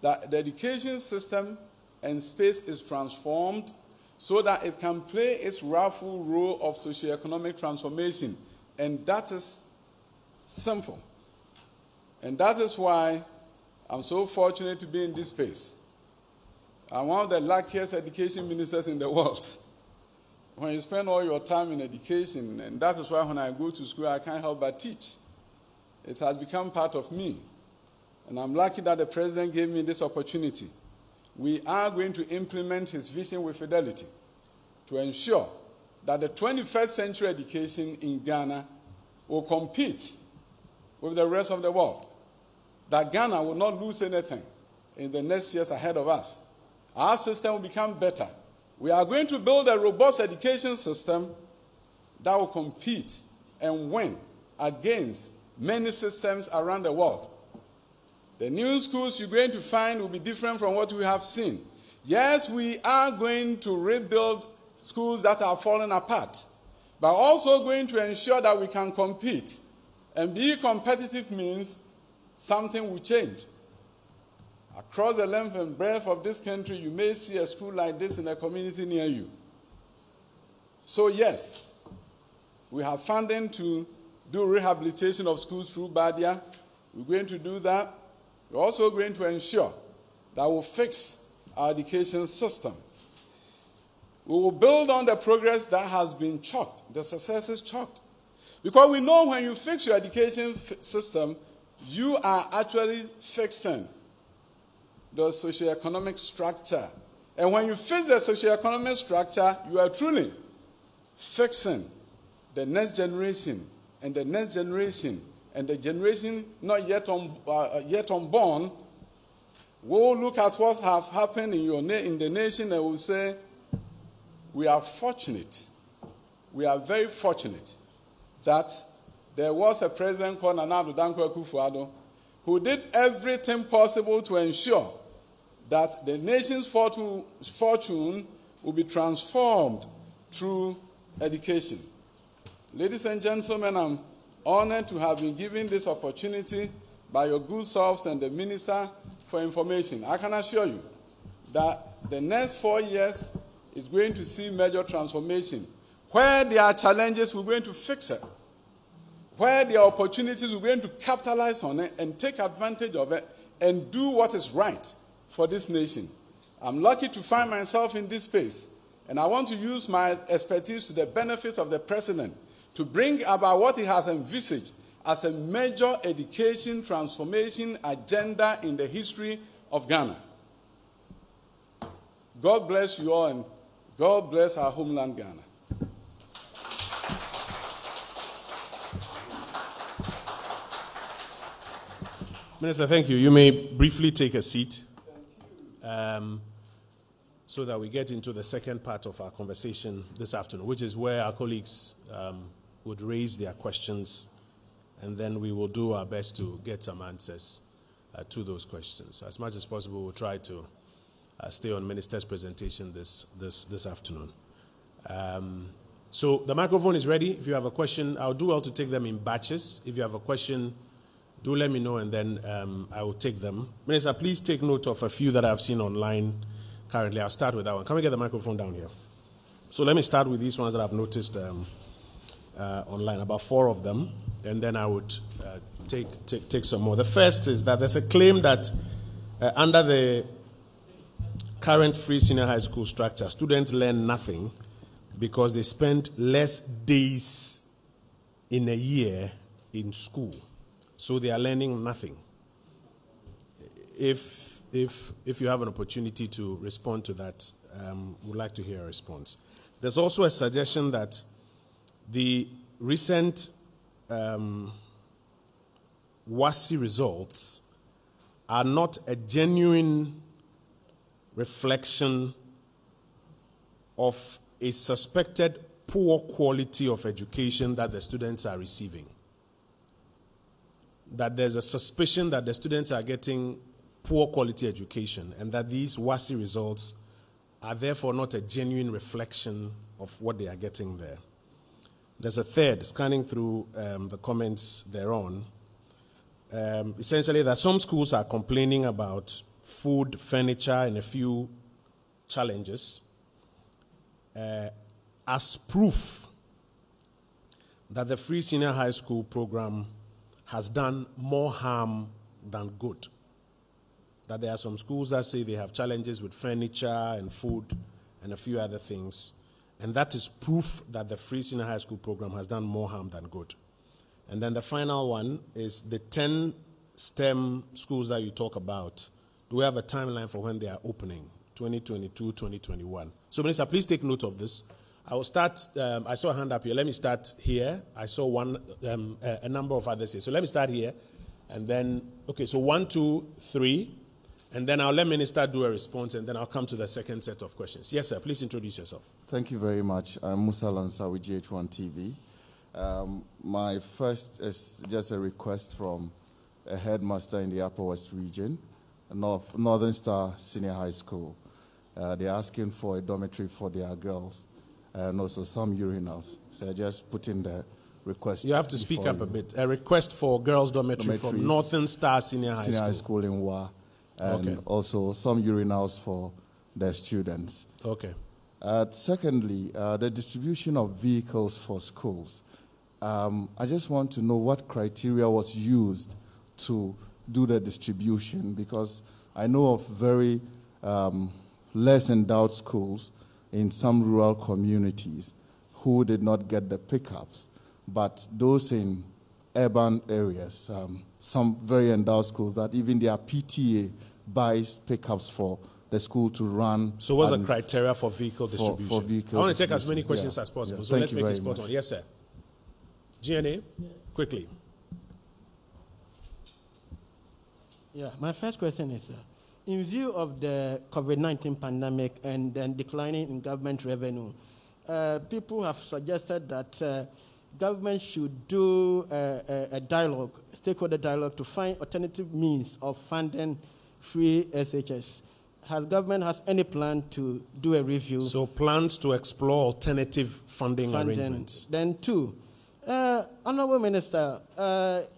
that the education system and space is transformed so that it can play its rightful role of socioeconomic transformation. And that is simple. And that is why I'm so fortunate to be in this space. I'm one of the luckiest education ministers in the world. When you spend all your time in education, and that is why when I go to school, I can't help but teach. It has become part of me. And I'm lucky that the president gave me this opportunity. We are going to implement his vision with fidelity to ensure that the 21st century education in Ghana will compete with the rest of the world. That Ghana will not lose anything in the next years ahead of us. Our system will become better. We are going to build a robust education system that will compete and win against many systems around the world. The new schools you're going to find will be different from what we have seen. Yes, we are going to rebuild schools that are falling apart, but also going to ensure that we can compete. And being competitive means something will change. Across the length and breadth of this country, you may see a school like this in a community near you. So yes, we have funding to do rehabilitation of schools through Badia. We're going to do that. We're also going to ensure that we'll fix our education system. We will build on the progress that has been chalked, the success is chalked. Because we know when you fix your education system, you are actually fixing the socioeconomic structure. And when you fix the socioeconomic structure, you are truly fixing the next generation and the next generation and the generation not yet unborn will look at what has happened in the nation and will say, we are fortunate. We are very fortunate that there was a president called Nana Addo Akuffo Addo who did everything possible to ensure that the nation's fortune will be transformed through education. Ladies and gentlemen, I'm honored to have been given this opportunity by your good selves and the Minister for Information. I can assure you that the next 4 years is going to see major transformation. Where there are challenges, we're going to fix it. Where there are opportunities, we're going to capitalize on it and take advantage of it and do what is right for this nation. I'm lucky to find myself in this space, And I want to use my expertise to the benefit of the president to bring about what he has envisaged as a major education transformation agenda in the history of Ghana. God bless you all, and God bless our homeland, Ghana. Minister, thank you. You may briefly take a seat so that we get into the second part of our conversation this afternoon, which is where our colleagues would raise their questions, and then we will do our best to get some answers to those questions. As much as possible, we'll try to stay on Minister's presentation this afternoon. So the microphone is ready. If you have a question, I'll do well to take them in batches. If you have a question, do let me know, and then I will take them. Minister, please take note of a few that I've seen online currently. I'll start with that one. Can we get the microphone down here? So let me start with these ones that I've noticed online, about 4 of them, and then I would take some more. The first is that there's a claim that under the current free senior high school structure, students learn nothing because they spend less days in a year in school. So they are learning nothing. If you have an opportunity to respond to that, we'd like to hear a response. There's also a suggestion that the recent WASI results are not a genuine reflection of a suspected poor quality of education that the students are receiving. That there's a suspicion that the students are getting poor quality education, and that these WASI results are therefore not a genuine reflection of what they are getting there. There's a third, scanning through the comments thereon, essentially that some schools are complaining about food, furniture, and a few challenges as proof that the free senior high school program has done more harm than good. That there are some schools that say they have challenges with furniture and food and a few other things, and that is proof that the free senior high school program has done more harm than good. And then the final one is the 10 STEM schools that you talk about. Do we have a timeline for when they are opening? 2022, 2021. So, Minister, please take note of this. I will start, I saw a hand up here. Let me start here. I saw a number of others here. So let me start here. And then, okay, so 1, 2, 3. And then I'll let Minister do a response, and then I'll come to the second set of questions. Yes, sir, please introduce yourself. Thank you very much. I'm Musa Lansa with GH1 TV. My first is just a request from a headmaster in the Upper West region, Northern Star Senior High School. They're asking for a dormitory for their girls. And also some urinals. So I just put in the request. You have to speak up a bit. A request for girls' dormitory from Northern Star Senior High School in Wa. And also some urinals for the students. Okay. Secondly, the distribution of vehicles for schools. I just want to know what criteria was used to do the distribution, because I know of very less endowed schools in some rural communities who did not get the pickups, but those in urban areas, some very endowed schools that even their PTA buys pickups for the school to run. So what's the criteria for vehicle distribution? For vehicle I want to take as many questions as possible, so let's make it spot on. Yes, sir. GNA, quickly. Yeah, my first question is, in view of the COVID-19 pandemic and then declining in government revenue, people have suggested that government should do a dialogue, stakeholder dialogue, to find alternative means of funding free SHS. Has government any plan to do a review? So plans to explore alternative funding arrangements. Then 2, Honorable Minister,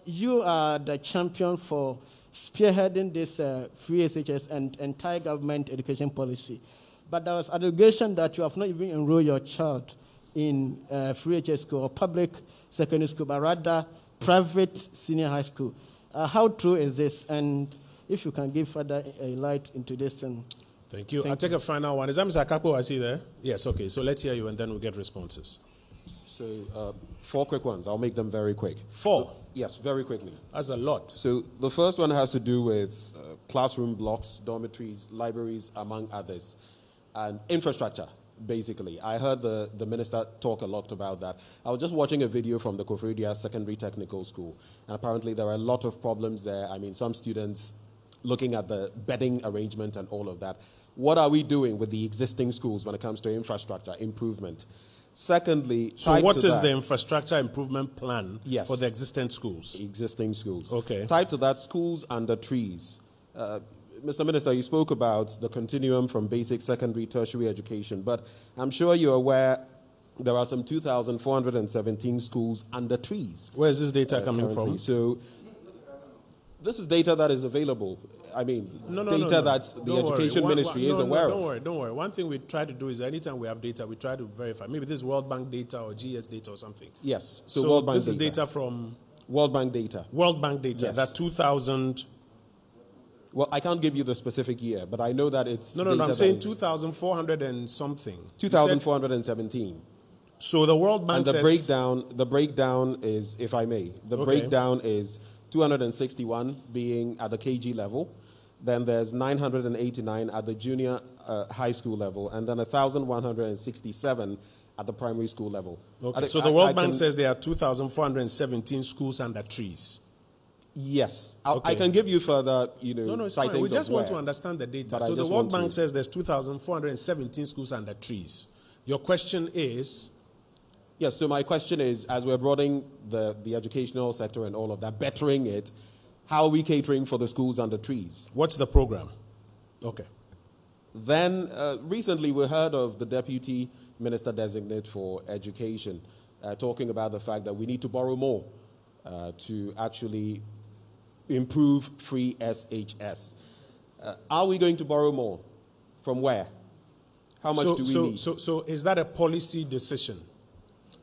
you are the champion for spearheading this free SHS and entire government education policy. But there was allegation that you have not even enrolled your child in free SHS school or public secondary school, but rather private senior high school. How true is this? And if you can give further light into this thing. Thank you. I'll take a final one. Is that Mr. Akuffo? I see there? Yes, okay. So let's hear you and then we'll get responses. So 4 quick ones. I'll make them very quick. 4? Yes, very quickly. That's a lot. So the first one has to do with classroom blocks, dormitories, libraries, among others, and infrastructure, basically. I heard the minister talk a lot about that. I was just watching a video from the Akuffo Secondary Technical School, and apparently there are a lot of problems there. I mean, some students looking at the bedding arrangement and all of that. What are we doing with the existing schools when it comes to infrastructure improvement? Secondly, so what is the infrastructure improvement plan for the existing schools? Existing schools. Okay. Tied to that, schools under trees. Mr. Minister, you spoke about the continuum from basic, secondary, tertiary education, but I'm sure you're aware there are some 2,417 schools under trees. Where is this data coming currently. from? So this is data that is available. I mean, data that the Education Ministry is aware of. Don't worry. One thing we try to do is anytime we have data, we try to verify. Maybe this is World Bank data or GS data or something. Yes. So World Bank this is data from... World Bank data. World Bank data. Yes. That 2,000... Well, I can't give you the specific year, but I know that it's... No, I'm saying 2,400 and something. 2,417. So the World Bank says... And the breakdown is, if I may, breakdown is 261 being at the KG level. Then there's 989 at the junior high school level, and then 1,167 at the primary school level. Okay. So the World Bank says there are 2,417 schools under trees. Yes. I can give you further, it's fine. We just want to understand the data. So the World Bank says there's 2,417 schools under trees. Your question is? Yes, so my question is, as we're broadening the educational sector and all of that, bettering it, how are we catering for the schools under trees? What's the program? Okay. Then recently we heard of the Deputy Minister Designate for Education talking about the fact that we need to borrow more to actually improve free SHS. Are we going to borrow more? From where? How much do we need? So is that a policy decision?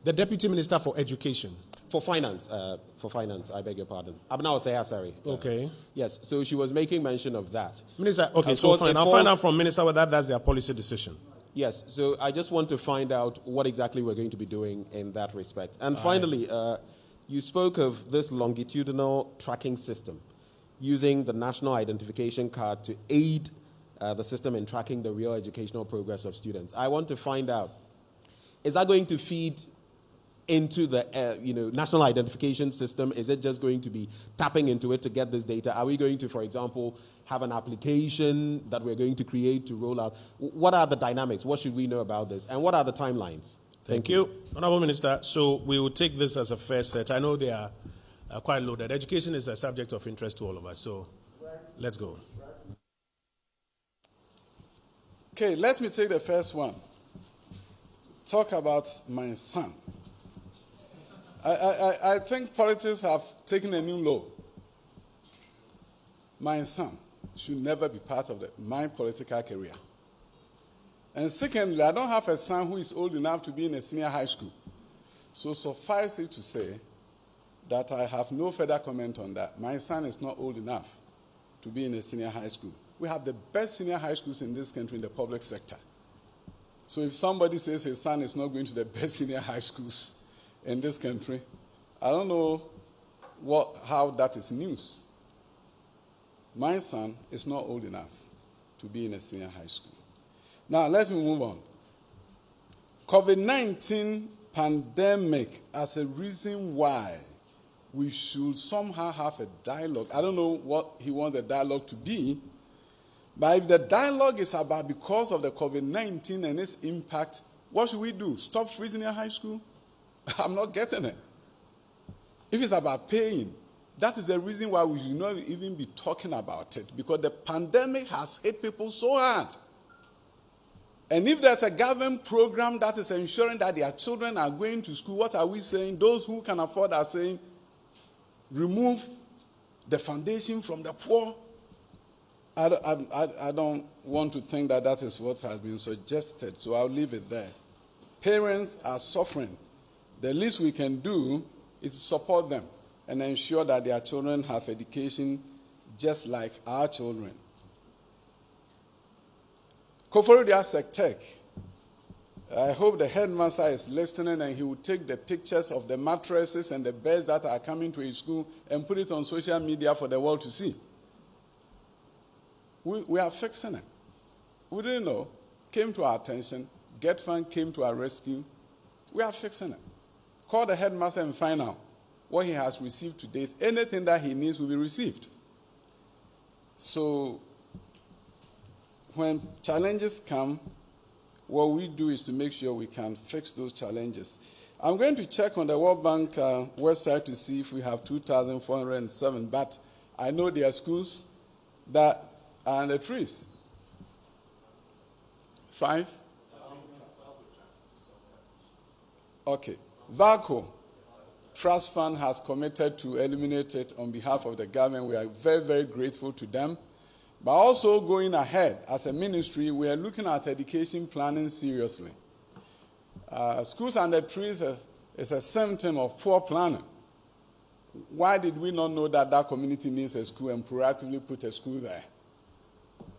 The Deputy Minister for Education? For finance, I beg your pardon. Abna Osaya, Okay. Yes, so she was making mention of that. Minister, okay, so fine. I'll find out from Minister whether that's their policy decision. Yes, so I just want to find out what exactly we're going to be doing in that respect. And finally, you spoke of this longitudinal tracking system using the national identification card to aid the system in tracking the real educational progress of students. I want to find out, is that going to feed into the national identification system? Is it just going to be tapping into it to get this data? Are we going to, for example, have an application that we're going to create to roll out? What are the dynamics? What should we know about this? And what are the timelines? Thank you. Honorable Minister, so we will take this as a first set. I know they are quite loaded. Education is a subject of interest to all of us, so let's go. Okay, let me take the first one. Talk about my son. I think politics have taken a new low. My son should never be part of my political career. And secondly, I don't have a son who is old enough to be in a senior high school. So suffice it to say that I have no further comment on that. My son is not old enough to be in a senior high school. We have the best senior high schools in this country in the public sector. So if somebody says his son is not going to the best senior high schools in this country, I don't know how that is news. My son is not old enough to be in a senior high school. Now, let me move on. COVID-19 pandemic as a reason why we should somehow have a dialogue. I don't know what he wants the dialogue to be, but if the dialogue is about because of the COVID-19 and its impact, what should we do? Stop freezing in high school? I'm not getting it. If it's about paying, that is the reason why we should not even be talking about it, because the pandemic has hit people so hard. And if there's a government program that is ensuring that their children are going to school, what are we saying? Those who can afford are saying, remove the foundation from the poor. I don't want to think that that is what has been suggested, so I'll leave it there. Parents are suffering. The least we can do is support them and ensure that their children have education just like our children. Koforidua Sectech. I hope the headmaster is listening and he will take the pictures of the mattresses and the beds that are coming to his school and put it on social media for the world to see. We are fixing it. We didn't know. Came to our attention. Get Fund came to our rescue. We are fixing it. Call the headmaster and find out what he has received to date. Anything that he needs will be received. So, when challenges come, what we do is to make sure we can fix those challenges. I'm going to check on the World Bank website to see if we have 2,407, but I know there are schools that are in the trees. 5? Okay. VACO Trust Fund has committed to eliminate it on behalf of the government. We are very, very grateful to them. But also going ahead, as a ministry, we are looking at education planning seriously. Schools under trees is a symptom of poor planning. Why did we not know that that community needs a school and proactively put a school there?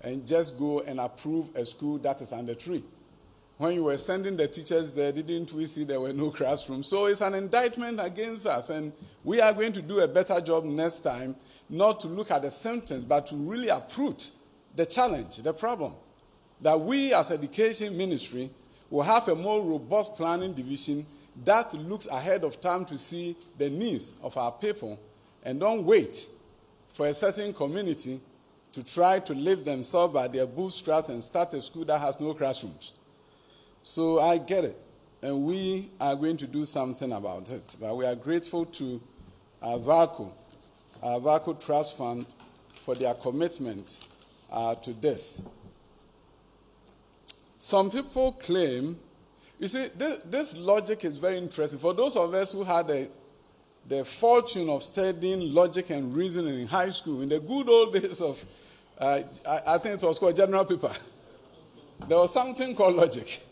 And just go and approve a school that is under tree. When you were sending the teachers there, didn't we see there were no classrooms? So it's an indictment against us, and we are going to do a better job next time, not to look at the symptoms, but to really uproot the challenge, the problem. That we as education ministry will have a more robust planning division that looks ahead of time to see the needs of our people and don't wait for a certain community to try to lift themselves by their bootstraps and start a school that has no classrooms. So I get it, and we are going to do something about it. But we are grateful to VACO Trust Fund for their commitment to this. Some people claim, you see, this logic is very interesting. For those of us who had the fortune of studying logic and reasoning in high school, in the good old days of, I think it was called general paper, there was something called logic.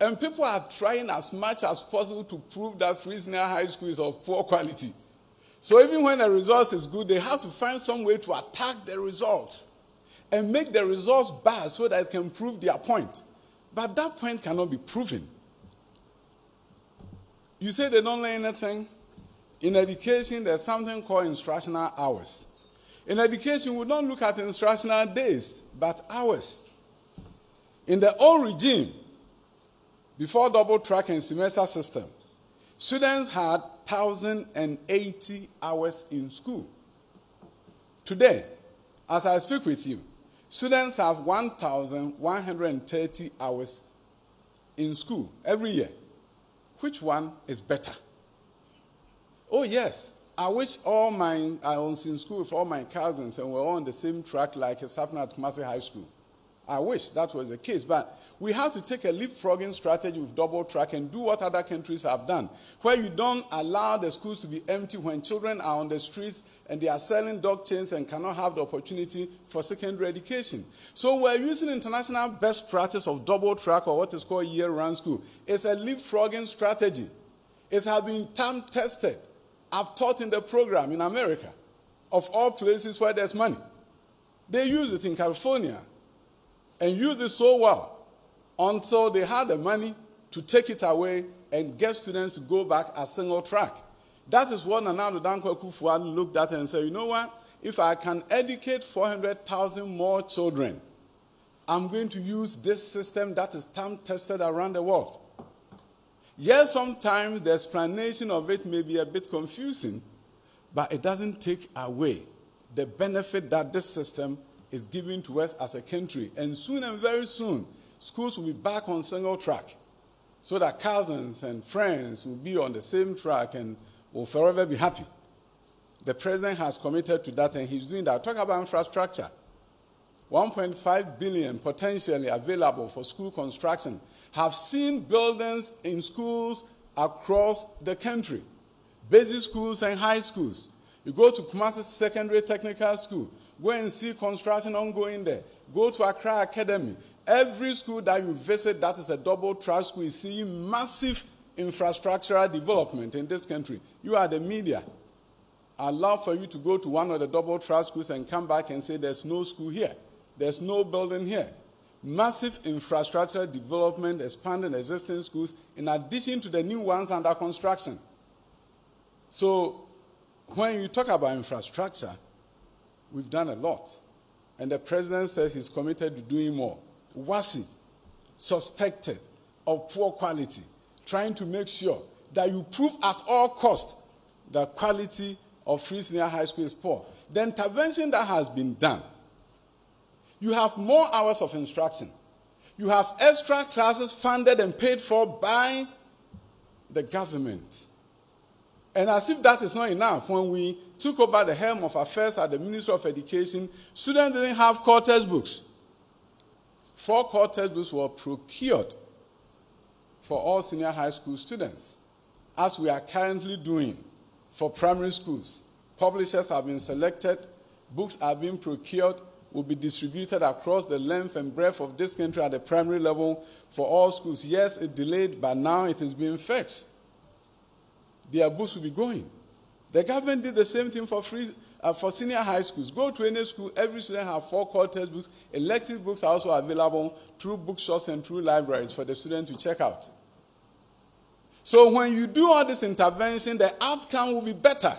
And people are trying as much as possible to prove that Free Senior High School is of poor quality. So even when the results is good, they have to find some way to attack the results and make the results bad so that it can prove their point. But that point cannot be proven. You say they don't learn anything. In education, there's something called instructional hours. In education, we don't look at instructional days, but hours. In the old regime, before double track and semester system, students had 1,080 hours in school. Today, as I speak with you, students have 1,130 hours in school every year. Which one is better? Oh yes, I wish I was in school with all my cousins and we're all on the same track like it's happening at Kumasi High School. I wish that was the case, but we have to take a leapfrogging strategy with double track and do what other countries have done, where you don't allow the schools to be empty when children are on the streets and they are selling dog chains and cannot have the opportunity for secondary education. So we're using international best practice of double track, or what is called year-round school. It's a leapfrogging strategy. It has been time tested. I've taught in the program in America, of all places where there's money. They use it in California and use it so well until they had the money to take it away and get students to go back as single track. That is what Nana Addo Akuffo looked at and said, you know what? If I can educate 400,000 more children, I'm going to use this system that is time-tested around the world. Yes, sometimes the explanation of it may be a bit confusing, but it doesn't take away the benefit that this system is giving to us as a country. And soon and very soon, schools will be back on single track so that cousins and friends will be on the same track and will forever be happy. The president has committed to that and he's doing that. Talk about infrastructure. 1.5 billion potentially available for school construction. Have seen buildings in schools across the country. Basic schools and high schools. You go to Kumasi Secondary Technical School. Go and see construction ongoing there. Go to Accra Academy. Every school that you visit that is a double track school is seeing massive infrastructural development in this country. You are the media. I'd love for you to go to one of the double track schools and come back and say there's no school here. There's no building here. massive infrastructure development, expanding existing schools, in addition to the new ones under construction. So when you talk about infrastructure, we've done a lot. And the president says he's committed to doing more. WASI, suspected of poor quality, trying to make sure that you prove at all costs the quality of free senior high school is poor. The intervention that has been done, you have more hours of instruction. You have extra classes funded and paid for by the government. And as if that is not enough, when we took over the helm of affairs at the Ministry of Education, students didn't have core textbooks. 4 core textbooks were procured for all senior high school students, as we are currently doing for primary schools. Publishers have been selected, books are being procured, will be distributed across the length and breadth of this country at the primary level for all schools. Yes, it delayed, but now it is being fetched. Their books will be going. The government did the same thing for senior high schools. Go to any school, every student have 4 core textbooks. Elective books are also available through bookshops and through libraries for the student to check out. So when you do all this intervention, the outcome will be better.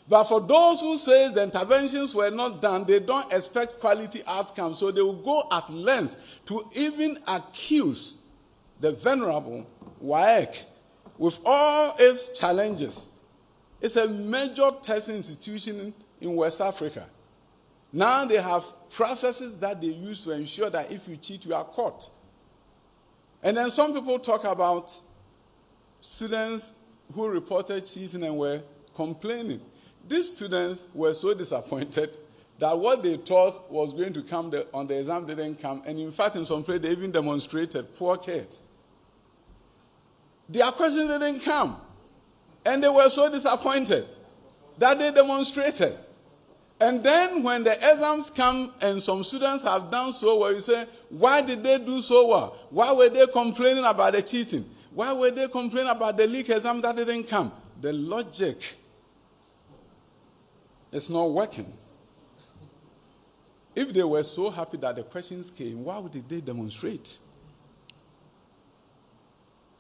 But for those who say the interventions were not done, they don't expect quality outcomes. So they will go at length to even accuse the venerable WAEC with all its challenges. It's a major testing institution in West Africa. Now they have processes that they use to ensure that if you cheat, you are caught. And then some people talk about students who reported cheating and were complaining. These students were so disappointed that what they thought was going to come on the exam didn't come. And in fact, in some places, they even demonstrated, poor kids. Their questions didn't come. And they were so disappointed that they demonstrated. And then when the exams come and some students have done so well, you say, why did they do so well? Why were they complaining about the cheating? Why were they complaining about the leak exam that didn't come? The logic is not working. If they were so happy that the questions came, why did they demonstrate?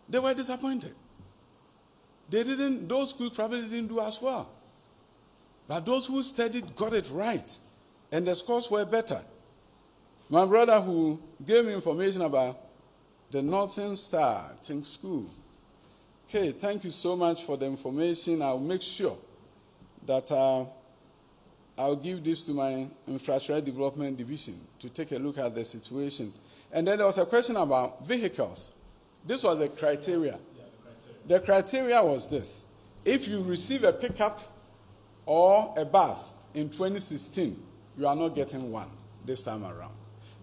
They were disappointed. Those schools probably didn't do as well. But those who studied got it right. And the scores were better. My brother who gave me information about the Northern Star, I think, school. Okay, thank you so much for the information. I'll make sure that I'll give this to my infrastructure development division to take a look at the situation. And then there was a question about vehicles. This was the criteria. The criteria was this. If you receive a pickup or a bus in 2016, you are not getting one this time around.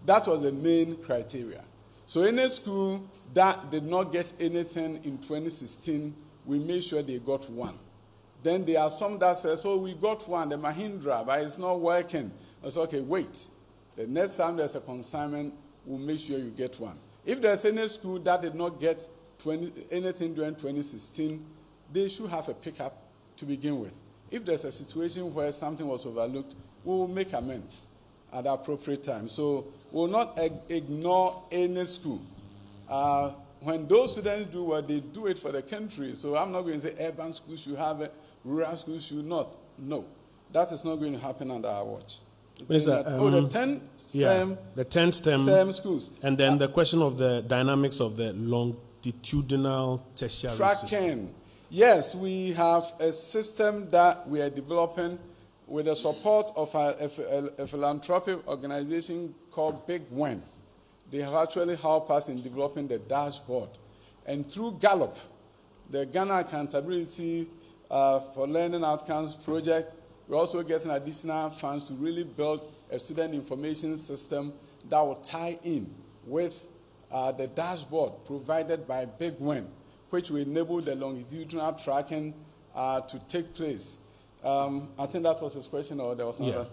That was the main criteria. So any school that did not get anything in 2016, we made sure they got one. Then there are some that says, oh, we got one, the Mahindra, but it's not working. I said, okay, wait. The next time there's a consignment, we'll make sure you get one. If there's any school that did not get anything during 2016, they should have a pickup to begin with. If there's a situation where something was overlooked, we will make amends at the appropriate time. So we will not ignore any school. When those students do what they do it for the country, so I'm not going to say urban schools should have it, rural schools should not. No, that is not going to happen under our watch. The 10 STEM schools. And then the question of the dynamics of the longitudinal tertiary tracking. System. Yes, we have a system that we are developing with the support of a philanthropic organization called Big When. They have actually helped us in developing the dashboard. And through Gallup, the Ghana Accountability for Learning Outcomes project, we're also getting additional funds to really build a student information system that will tie in with the dashboard provided by Big When, which will enable the longitudinal tracking to take place. I think that was his question, or there was another.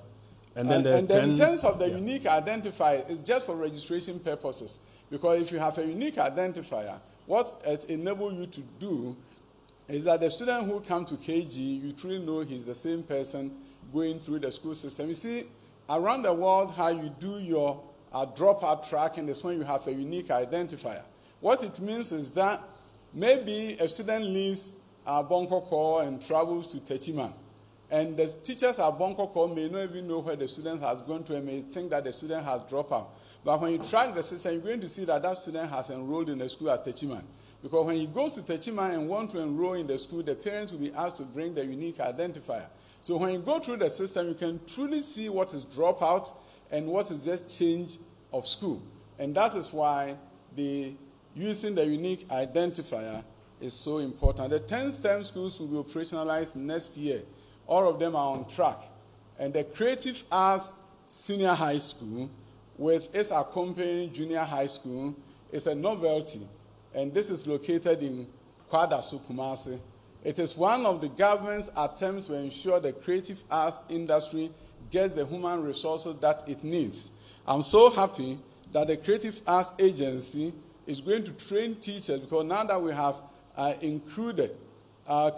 And then, in terms of the unique identifier, it's just for registration purposes. Because if you have a unique identifier, what it enables you to do is that the student who comes to KG, you truly know he's the same person going through the school system. You see, around the world, how you do your dropout tracking is when you have a unique identifier. What it means is that maybe a student leaves Bonkoko and travels to Techiman, and the teachers at Bonkoko may not even know where the student has gone to and may think that the student has dropped out. But when you track the system, you're going to see that that student has enrolled in the school at Techiman. Because when he goes to Techiman and wants to enroll in the school, the parents will be asked to bring the unique identifier. So when you go through the system, you can truly see what is dropout and what is just change of school. And that is why using the unique identifier is so important. The 10 STEM schools will be operationalized next year. All of them are on track. And the Creative Arts Senior High School, with its accompanying junior high school, is a novelty. And this is located in Kwadaso, Kumasi. It is one of the government's attempts to ensure the creative arts industry gets the human resources that it needs. I'm so happy that the Creative Arts Agency is going to train teachers, because now that we have included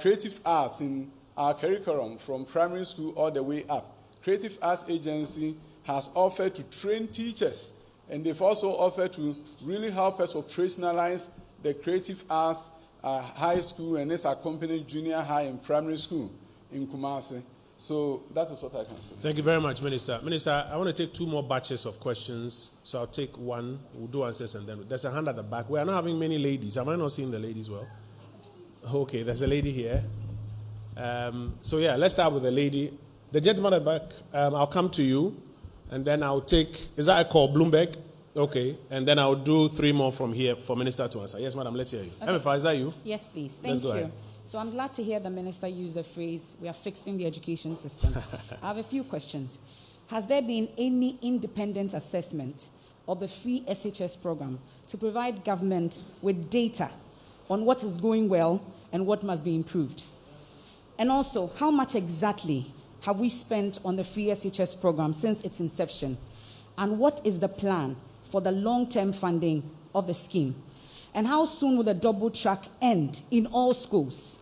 creative arts in our curriculum from primary school all the way up, Creative Arts Agency has offered to train teachers, and they've also offered to really help us operationalize the Creative Arts High School and its accompanying junior high and primary school in Kumasi. So that is what I can say. Thank you very much, Minister. Minister, I want to take 2 more batches of questions. So I'll take one, we'll do answers, and then there's a hand at the back. We are not having many ladies. Am I not seeing the ladies well? Okay, there's a lady here. So yeah, let's start with the lady. The gentleman at the back, I'll come to you, and then I'll take, is that a call, Bloomberg? Okay, and then I'll do 3 more from here for Minister to answer. Yes, madam, let's hear you. Okay. Emefa, is that you? Yes, please. Let's Thank go you. ahead. So I'm glad to hear the minister use the phrase, we are fixing the education system. I have a few questions. Has there been any independent assessment of the free SHS program to provide government with data on what is going well and what must be improved? And also, how much exactly have we spent on the free SHS program since its inception? And what is the plan for the long-term funding of the scheme? And how soon will the double track end in all schools?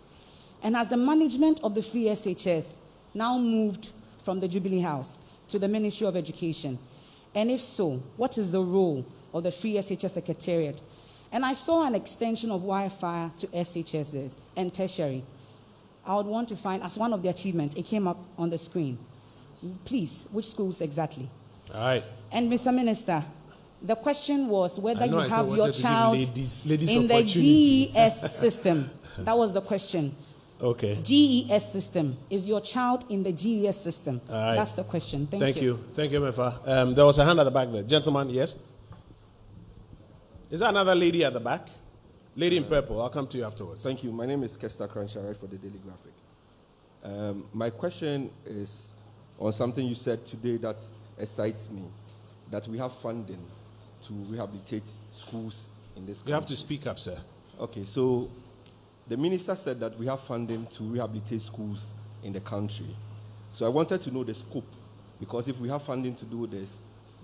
And has the management of the free SHS now moved from the Jubilee House to the Ministry of Education? And if so, what is the role of the free SHS Secretariat? And I saw an extension of Wi-Fi to SHSs and tertiary. I would want to find, as one of the achievements, it came up on the screen. Please, which schools exactly? All right. And Mr. Minister, the question was whether you have your wanted to child give ladies in the opportunity. GES system. That was the question. Okay. GES system. Is your child in the GES system? All right. That's the question. Thank you. Thank you, Mefa. There was a hand at the back there. Gentleman, yes? Is there another lady at the back? Lady in purple. I'll come to you afterwards. Thank you. My name is Kester Kransha, I write for the Daily Graphic. My question is on something you said today that excites me, that we have funding to rehabilitate schools in this country. You have to speak up, sir. Okay, so the minister said that we have funding to rehabilitate schools in the country. So I wanted to know the scope, because if we have funding to do this,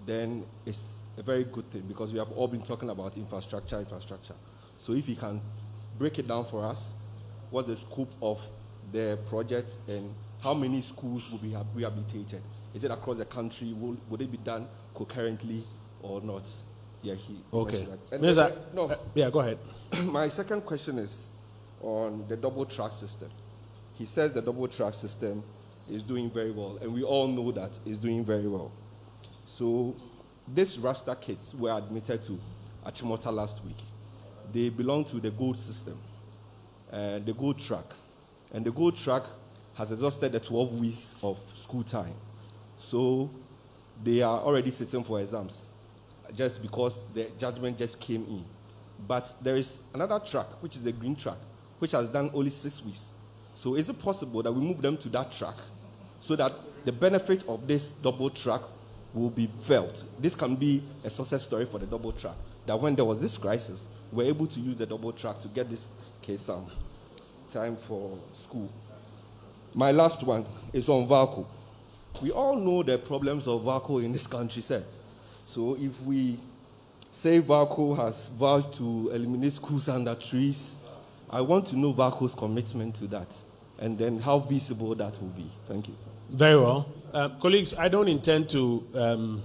then it's a very good thing, because we have all been talking about infrastructure. So if you can break it down for us, what's the scope of the project and how many schools will be rehabilitated? Is it across the country? Would it be done concurrently or not? Yeah, okay. Yeah, go ahead. My second question is on the double track system. He says the double track system is doing very well, and we all know that it's doing very well. So these Rasta kids were admitted to Achimota last week. They belong to the gold system, the gold track. And the gold track has exhausted the 12 weeks of school time. So they are already sitting for exams just because the judgment just came in. But there is another track, which is the green track, which has done only 6 weeks. So is it possible that we move them to that track so that the benefit of this double track will be felt? This can be a success story for the double track, that when there was this crisis, we're able to use the double track to get this case time for school. My last one is on VACO. We all know the problems of VACO in this country, sir. So if we say VACO has vowed to eliminate schools under trees, I want to know VACO's commitment to that, and then how visible that will be. Thank you. Very well. Colleagues, I don't intend to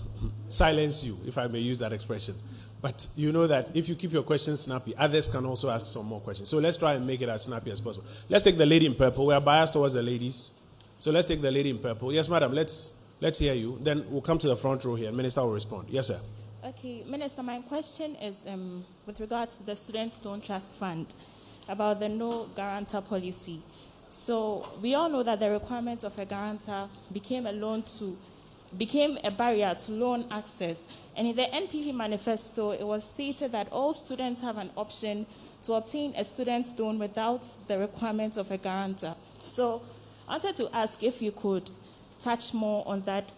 silence you, if I may use that expression. But you know that if you keep your questions snappy, others can also ask some more questions. So let's try and make it as snappy as possible. Let's take the lady in purple. We are biased towards the ladies. So let's take the lady in purple. Yes, madam, let's hear you. Then we'll come to the front row here, and Minister will respond. Yes, sir. Okay, Minister, my question is with regards to the Student Loan Trust Fund about the no guarantor policy. So we all know that the requirement of a guarantor became a barrier to loan access. And in the NPP manifesto, it was stated that all students have an option to obtain a student's loan without the requirement of a guarantor. So I wanted to ask if you could touch more on that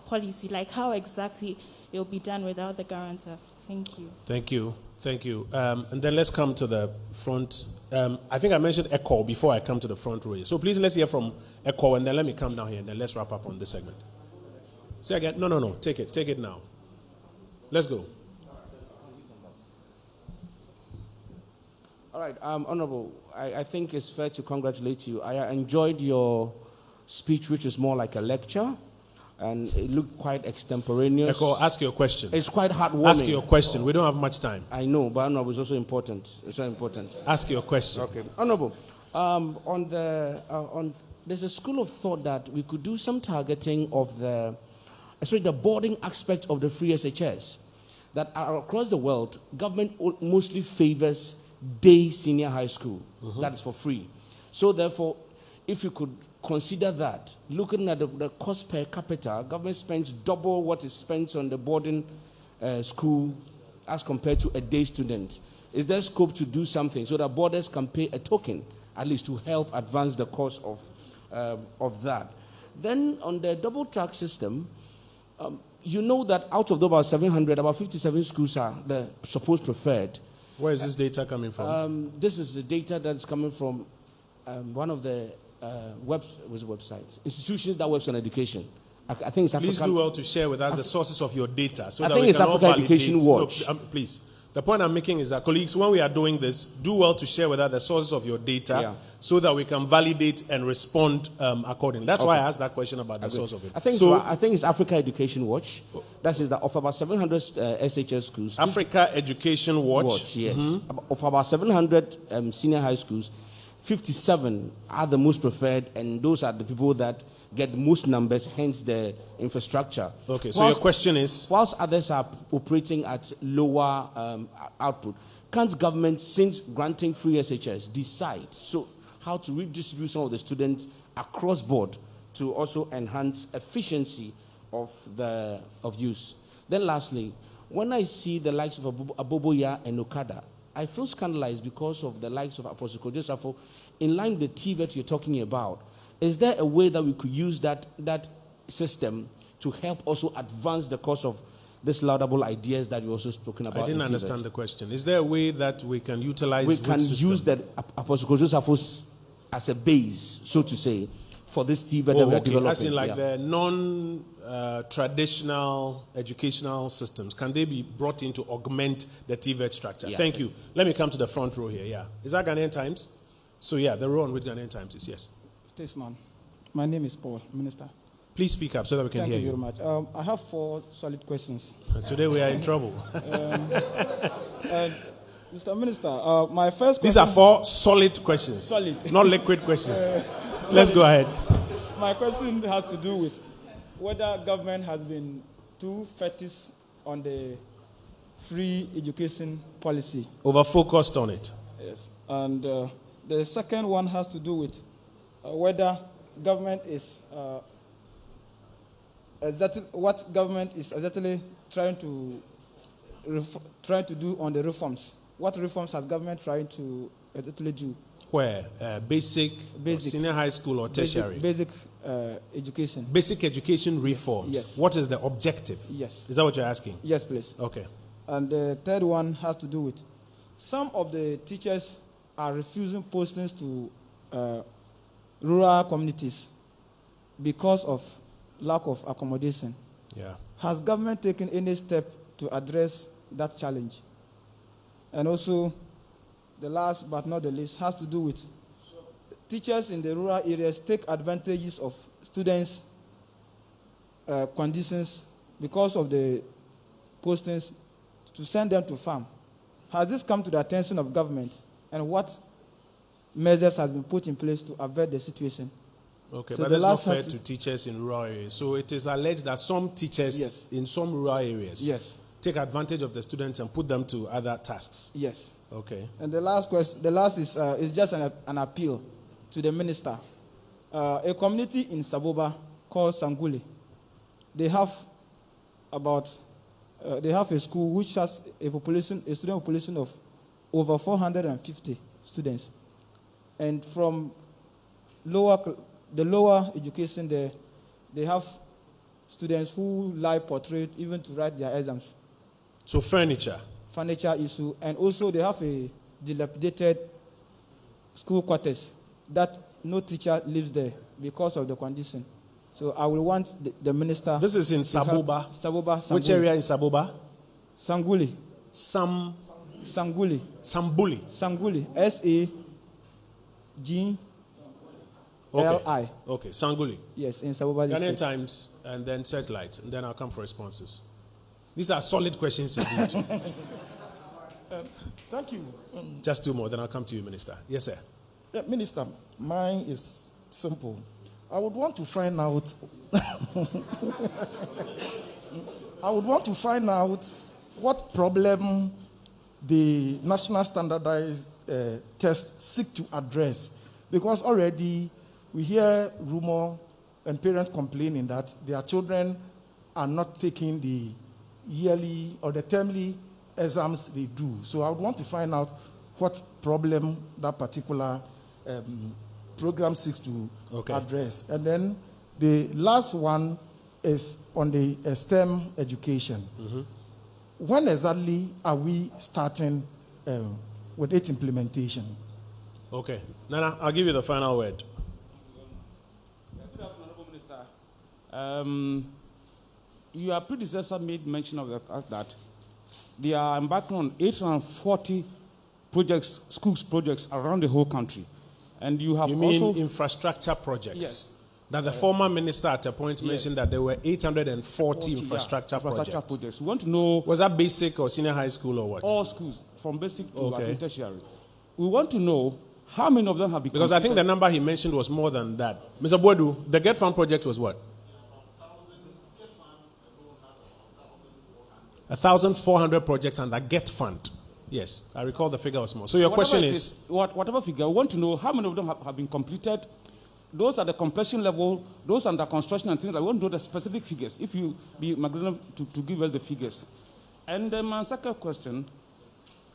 policy, like how exactly it will be done without the guarantor. Thank you. Thank you. Thank you. And then let's come to the front. I think I mentioned ECHO before I come to the front row. So please let's hear from ECHO, and then let me come down here, and then let's wrap up on this segment. Say again. No. Take it now. Let's go. All right, Honorable, I think it's fair to congratulate you. I enjoyed your speech, which is more like a lecture, and it looked quite extemporaneous. Echo, ask your question. It's quite heartwarming. Ask your question. We don't have much time. I know, but Honorable, it's also important. It's very important. Ask your question. Okay, Honorable, there's a school of thought that we could do some targeting of especially the boarding aspect of the free SHS. That across the world, government mostly favors day senior high school. That is for free. So therefore, if you could consider that, looking at the cost per capita, government spends double what is spent on the boarding school as compared to a day student. Is there scope to do something so that boarders can pay a token, at least to help advance the cost of that? Then on the double track system, you know that out of about 700, about 57 schools are the supposed preferred. Where is this data coming from? This is the data that's coming from one of the websites, institutions that works on education. I think it's Africa. Please do well to share with us the sources of your data, so I that think we it's can Africa all validate. Education Watch. No, please. The point I'm making is that, colleagues, when we are doing this, do well to share with us the sources of your data, so that we can validate and respond accordingly. That's why I asked that question about the source of it. I think it's Africa Education Watch. That is of about 700 SHS schools. Africa Education Watch. Yes. Of about 700 senior high schools, 57 are the most preferred, and those are the people that get most numbers, hence the infrastructure. Okay, so your question is? Whilst others are operating at lower output, can't government, since granting free SHS, decide how to redistribute some of the students across board to also enhance efficiency of use? Then lastly, when I see the likes of Aboboya and Okada, I feel scandalized because of the likes of Apostle Joseph in line with the TVET you're talking about. Is there a way that we could use that system to help also advance the cause of these laudable ideas that you also spoken about? I didn't understand the question. Is there a way that we can utilize? We can use that Apostle Joseph as a base, so to say, for this TVET that we are developing. As in like the non-traditional educational systems, can they be brought in to augment the TVET structure? Thank you. Let me come to the front row here. Is that Ghanaian Times? So the row on with Ghanaian Times is yes. Statesman. My name is Paul, Minister. Please speak up so that we can hear you. Thank you very much. I have 4 solid questions. Today we are in trouble. Mr. Minister, my first question... These are 4 solid questions. Solid. Not liquid questions. Let's go ahead. My question has to do with whether government has been too fetish on the free education policy. Over-focused on it. Yes. And the second one has to do with whether government is what government is exactly trying to do on the reforms. What reforms has government tried to exactly do? Where? Basic senior high school or tertiary? Basic education. Basic education reforms. Yes. What is the objective? Yes. Is that what you're asking? Yes, please. Okay. And the third one has to do with some of the teachers are refusing postings to rural communities because of lack of accommodation. Yeah. Has government taken any step to address that challenge? And also, the last but not the least has to do with teachers in the rural areas take advantages of students conditions because of the postings to send them to farm. Has this come to the attention of government, and what measures has been put in place to avert the situation? Okay, So but the that's not last fair to teachers in rural areas. So it is alleged that some teachers in some rural areas take advantage of the students and put them to other tasks. Yes. Okay. And the last question, the last is just an appeal to the minister. A community in Saboba called Sanguli, they have a school which has a student population of over 450 students, and from the lower education there, they have students who lie portrait even to write their exams. So furniture issue, and also they have a dilapidated school quarters that no teacher lives there because of the condition. So I will want the minister. This is in Saboba. Saboba. Which area in Saboba? Sanguli. Sanguli. Sambuli. Sanguli. SAGLI. Okay, Sanguli. Yes, in Saboba. Ghanaian Times and then Satellite, and then I'll come for responses. These are solid questions indeed. Thank you. Just two more, then I'll come to you, Minister. Yes, sir. Minister, mine is simple. I would want to find out. What problem the national standardized test seek to address, because already we hear rumor and parents complaining that their children are not taking the yearly or the termly exams they do. So I would want to find out what problem that particular program seeks to address. And then the last one is on the STEM education. Mm-hmm. When exactly are we starting with its implementation? Okay. Nana, I'll give you the final word. Good afternoon, Minister. Your predecessor made mention of the fact that they are embarking on 840 projects, schools projects around the whole country. And you have mean infrastructure projects? Yes. That the former minister at a point mentioned that there were 840 infrastructure projects. We want to know... Was that basic or senior high school or what? All schools, from basic to tertiary. We want to know how many of them have been Because I think the number he mentioned was more than that. Mr. Boadu, the Get Fund project was what? 1,400 projects under Get Fund. Yes, I recall the figure was more. So your question is... Whatever figure, we want to know how many of them have been completed. Those at the completion level, those under construction and things. I want to know the specific figures, if you be magnanimous to give us the figures. And my second question,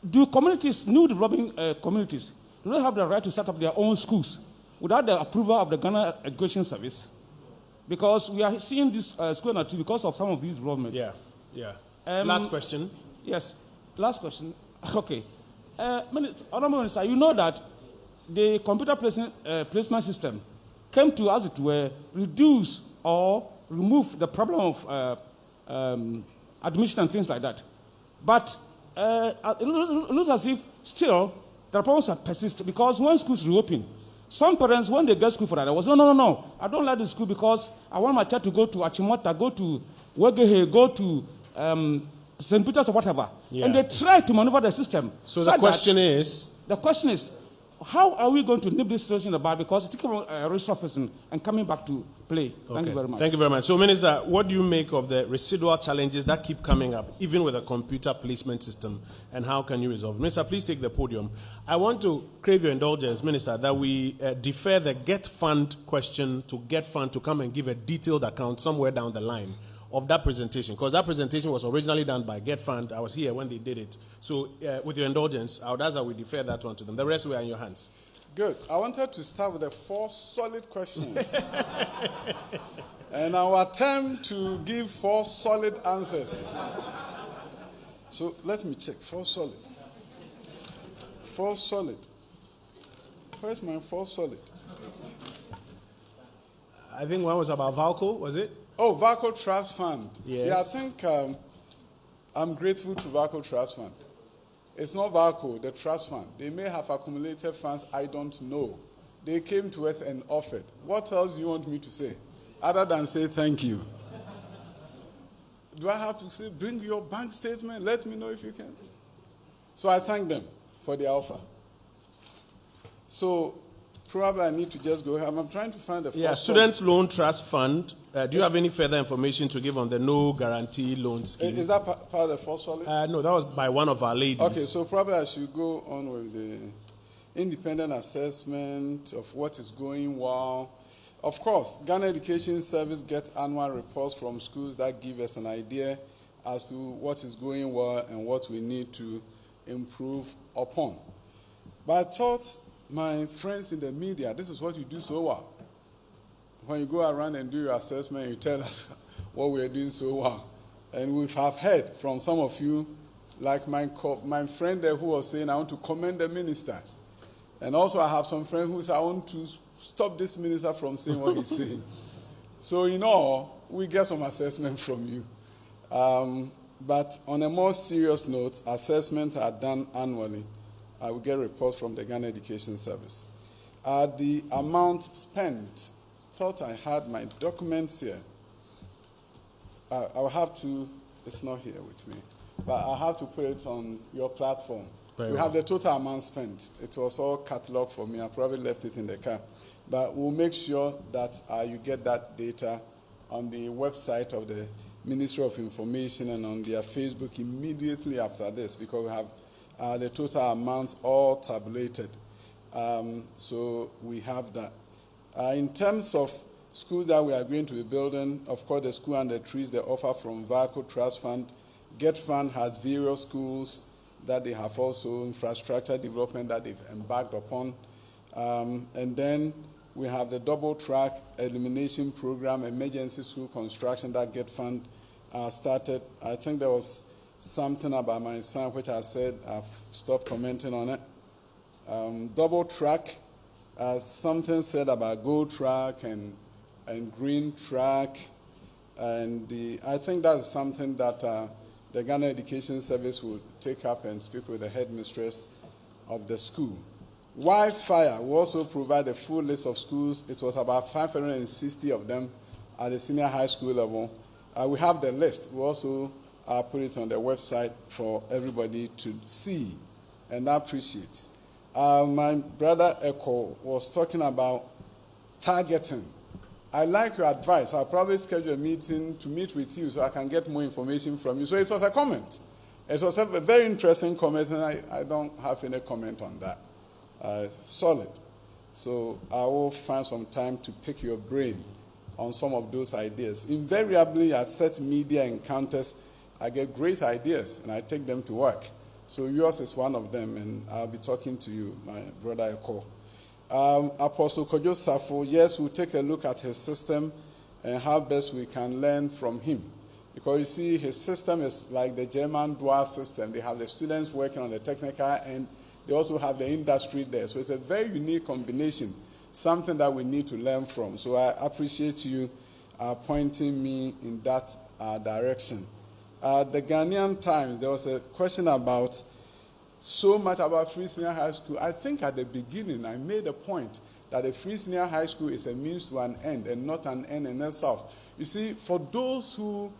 do communities, new developing communities, do they have the right to set up their own schools without the approval of the Ghana Education Service? Because we are seeing this school because of some of these developments. Yeah. Last question. Yes, last question. Okay. Honorable Minister, you know that the computer placement system came to, as it were, reduce or remove the problem of admission and things like that. But it looks as if still the problems are persist, because when schools reopen, some parents, when they get school for that, I was, no, I don't like the school because I want my child to go to Achimota, go to Wegehe, go to St. Peter's or whatever. Yeah. And they try to maneuver the system. So the question is? The question is, how are we going to nip this situation in the bud? Because it's resurfacing and coming back to play. Thank you very much. Thank you very much. So, Minister, what do you make of the residual challenges that keep coming up, even with a computer placement system, and how can you resolve? Minister, please take the podium. I want to crave your indulgence, Minister, that we defer the Get Fund question to Get Fund to come and give a detailed account somewhere down the line of that presentation, because that presentation was originally done by Get Fund. I was here when they did it. So with your indulgence, I would ask that we defer that one to them. The rest were in your hands. Good. I wanted to start with the 4 solid questions. And I will attempt to give 4 solid answers. So let me check. 4 solid. 4 solid. Where's my 4 solid? I think one was about Valco, was it? Oh, Valco Trust Fund. Yes. Yeah, I think I'm grateful to Valco Trust Fund. It's not Valco, the trust fund. They may have accumulated funds, I don't know. They came to us and offered. What else do you want me to say? Other than say thank you. Do I have to say, bring your bank statement? Let me know if you can. So I thank them for their offer. So probably I need to just go. I'm trying to find the first one. Students Loan Trust Fund. Do you have any further information to give on the no guarantee loan scheme? Is that part of the first solid? No, that was by one of our ladies. Okay, so probably I should go on with the independent assessment of what is going well. Of course, Ghana Education Service gets annual reports from schools that give us an idea as to what is going well and what we need to improve upon. But I thought, my friends in the media, this is what you do so well. When you go around and do your assessment, you tell us what we are doing so well. And we have heard from some of you, like my friend there who was saying, I want to commend the minister. And also I have some friends who say, I want to stop this minister from saying what he's saying. So in all, we get some assessment from you. But on a more serious note, assessments are done annually. I will get reports from the Ghana Education Service. The amount spent, thought I had my documents here. I'll have to, it's not here with me, but I'll have to put it on your platform. We have the total amount spent. It was all cataloged for me. I probably left it in the car. But we'll make sure that you get that data on the website of the Ministry of Information and on their Facebook immediately after this, because we have the total amounts all tabulated. So we have that. In terms of schools that we are going to be building, of course, the School and the Trees, the offer from VACO Trust Fund. Get Fund has various schools that they have also infrastructure development that they've embarked upon. And then we have the double track elimination program, emergency school construction that Get Fund started. I think there was something about my son which I said I've stopped commenting on it. Double track, something said about gold track and green track. And I think that's something that the Ghana Education Service will take up and speak with the headmistress of the school. Wi-Fi will also provide a full list of schools. It was about 560 of them at the senior high school level. We have the list. We also put it on the website for everybody to see and appreciate. My brother Echo was talking about targeting. I like your advice. I'll probably schedule a meeting to meet with you so I can get more information from you. So it was a comment. It was a very interesting comment, and I don't have any comment on that. Solid. So I will find some time to pick your brain on some of those ideas. Invariably, at such media encounters, I get great ideas, and I take them to work. So yours is one of them, and I'll be talking to you, my brother Eko. Apostle Kojo Safo, yes, we'll take a look at his system and how best we can learn from him. Because you see, his system is like the German dual system. They have the students working on the technical and they also have the industry there. So it's a very unique combination, something that we need to learn from. So I appreciate you pointing me in that direction. The Ghanaian Times, there was a question about so much about free senior high school. I think at the beginning I made a point that a free senior high school is a means to an end and not an end in itself. You see, for those who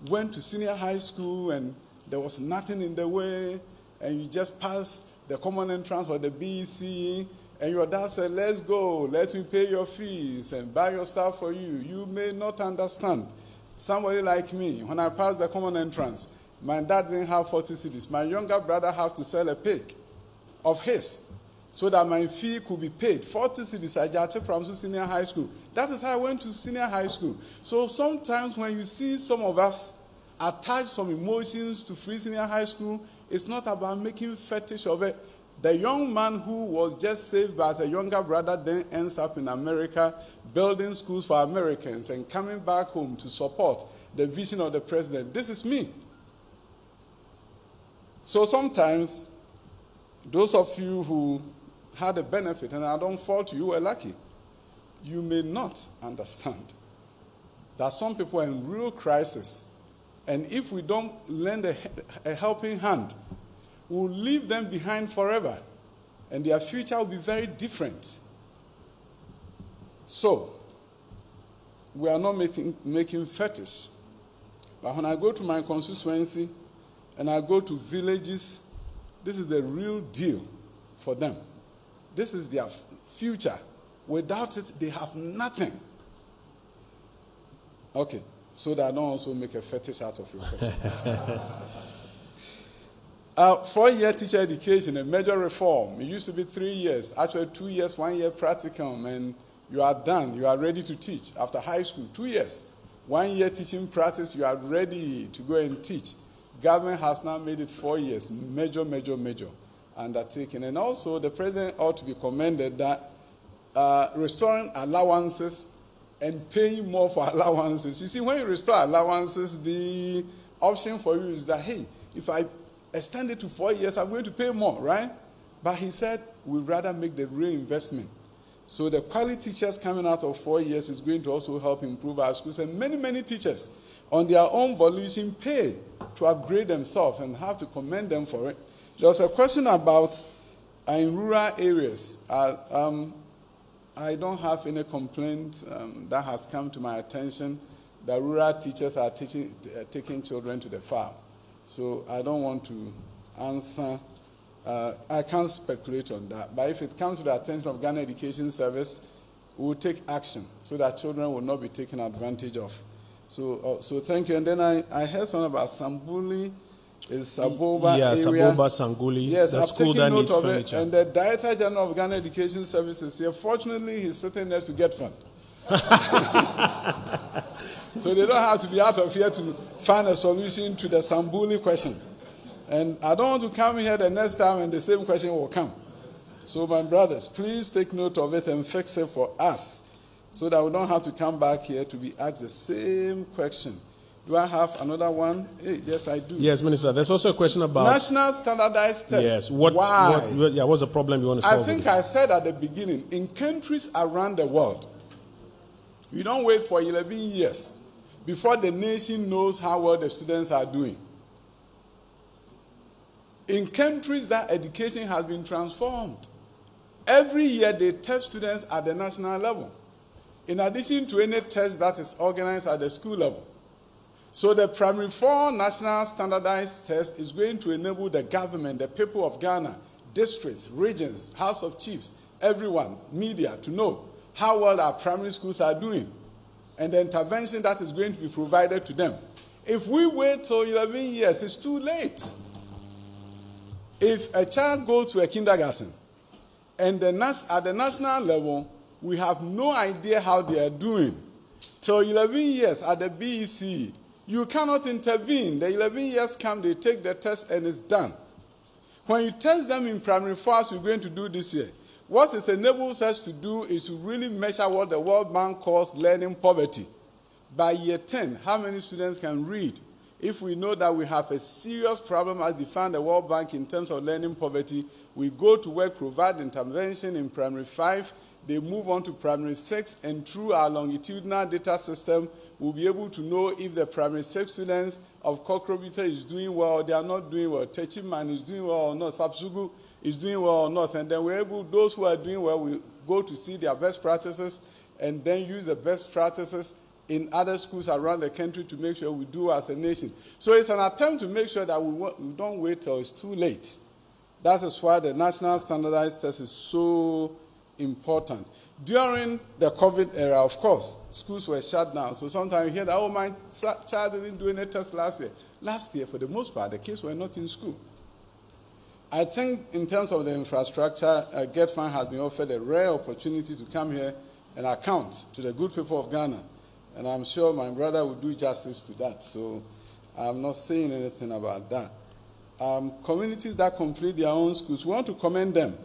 went to senior high school and there was nothing in the way and you just passed the common entrance or the BEC and your dad said, let's go, let me pay your fees and buy your stuff for you. You may not understand. Somebody like me, when I passed the common entrance, my dad didn't have 40 cedis. My younger brother had to sell a pig of his so that my fee could be paid. 40 cedis, I just from senior high school. That is how I went to senior high school. So sometimes when you see some of us attach some emotions to free senior high school, it's not about making fetish of it. The young man who was just saved by a younger brother then ends up in America building schools for Americans and coming back home to support the vision of the president. This is me. So sometimes, those of you who had a benefit, and I don't fault you, were lucky, you may not understand that some people are in real crisis, and if we don't lend a helping hand, we'll leave them behind forever, and their future will be very different. So, we are not making fetish But when I go to my constituency and I go to villages, this is the real deal for them. This is their future. Without it, they have nothing. Okay, so that I don't also make a fetish out of your question. 4-year teacher education, a major reform. It used to be 3 years, actually 2 years, 1 year practicum, and you are done. You are ready to teach. After high school, 2 years, 1 year teaching practice, you are ready to go and teach. Government has now made it 4 years, major undertaking. And also, the president ought to be commended that restoring allowances and paying more for allowances. You see, when you restore allowances, the option for you is that, hey, if I extend it to 4 years, I'm going to pay more, right? But he said, we'd rather make the reinvestment. So the quality teachers coming out of 4 years is going to also help improve our schools. And many teachers, on their own volition, pay to upgrade themselves, and have to commend them for it. There was a question about in rural areas. I don't have any complaint that has come to my attention that rural teachers are taking children to the farm. So I don't want to answer. I can't speculate on that. But if it comes to the attention of Ghana Education Service, we will take action so that children will not be taken advantage of. So thank you. And then I heard something about Sambuli. Is Saboba area. Saboba, Sanguli. Yes, the I've school taken that note needs of furniture. it. And the Director General of Ghana Education Services here, fortunately, he's sitting there to get fund. So they don't have to be out of here to find a solution to the Sambuli question. And I don't want to come here the next time and the same question will come. So my brothers, please take note of it and fix it for us so that we don't have to come back here to be asked the same question. Do I have another one? Hey, yes, I do. Yes, Minister. There's also a question about national standardized test. Yes. Why? What's the problem you want to solve? I think I said at the beginning, in countries around the world, you don't wait for 11 years before the nation knows how well the students are doing. In countries that education has been transformed, every year they test students at the national level, in addition to any test that is organized at the school level. So the Primary 4 National Standardized Test is going to enable the government, the people of Ghana, districts, regions, House of Chiefs, everyone, media, to know how well our primary schools are doing and the intervention that is going to be provided to them. If we wait till 11 years, it's too late. If a child goes to a kindergarten and at the national level, we have no idea how they are doing, till 11 years at the BEC, you cannot intervene. The 11 years come, they take the test, and it's done. When you test them in primary 4, as we're going to do this year, what it enables us to do is to really measure what the World Bank calls learning poverty. By year 10, how many students can read? If we know that we have a serious problem as defined the World Bank in terms of learning poverty, we go to work, provide intervention in primary 5, they move on to primary 6, and through our longitudinal data system, we'll be able to know if the primary 6 students of Kokrobita is doing well or they are not doing well, Techiman is doing well or not, Sapsugu is doing well or not. And then we're able, those who are doing well, we go to see their best practices and then use the best practices in other schools around the country to make sure we do as a nation. So it's an attempt to make sure that we don't wait till it's too late. That is why the National Standardized Test is so important. During the COVID era, of course, schools were shut down. So sometimes you hear that, oh, my child didn't do any test last year. Last year, for the most part, the kids were not in school. I think in terms of the infrastructure, Get Fund has been offered a rare opportunity to come here and account to the good people of Ghana. And I'm sure my brother will do justice to that. So I'm not saying anything about that. Communities that complete their own schools, we want to commend them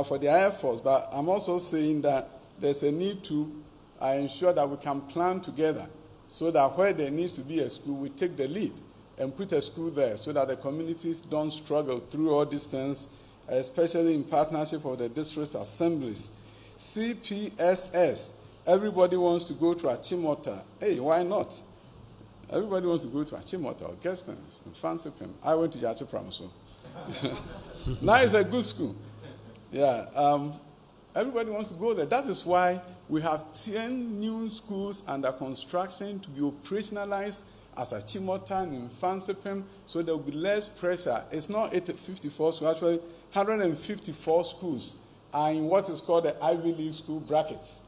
for their efforts, but I'm also saying that there's a need to ensure that we can plan together so that where there needs to be a school, we take the lead and put a school there so that the communities don't struggle through all these things, especially in partnership with the district assemblies. CPSS, everybody wants to go to Achimota. Hey, why not? Everybody wants to go to Achimota or Gestons and Fansipim. I went to Yachi Pramso. Now it's a good school. Yeah, everybody wants to go there. That is why we have 10 new schools under construction to be operationalized as a Chimotan in Fansipim, so there will be less pressure. It's not 54 schools, actually 154 schools are in what is called the Ivy League school brackets.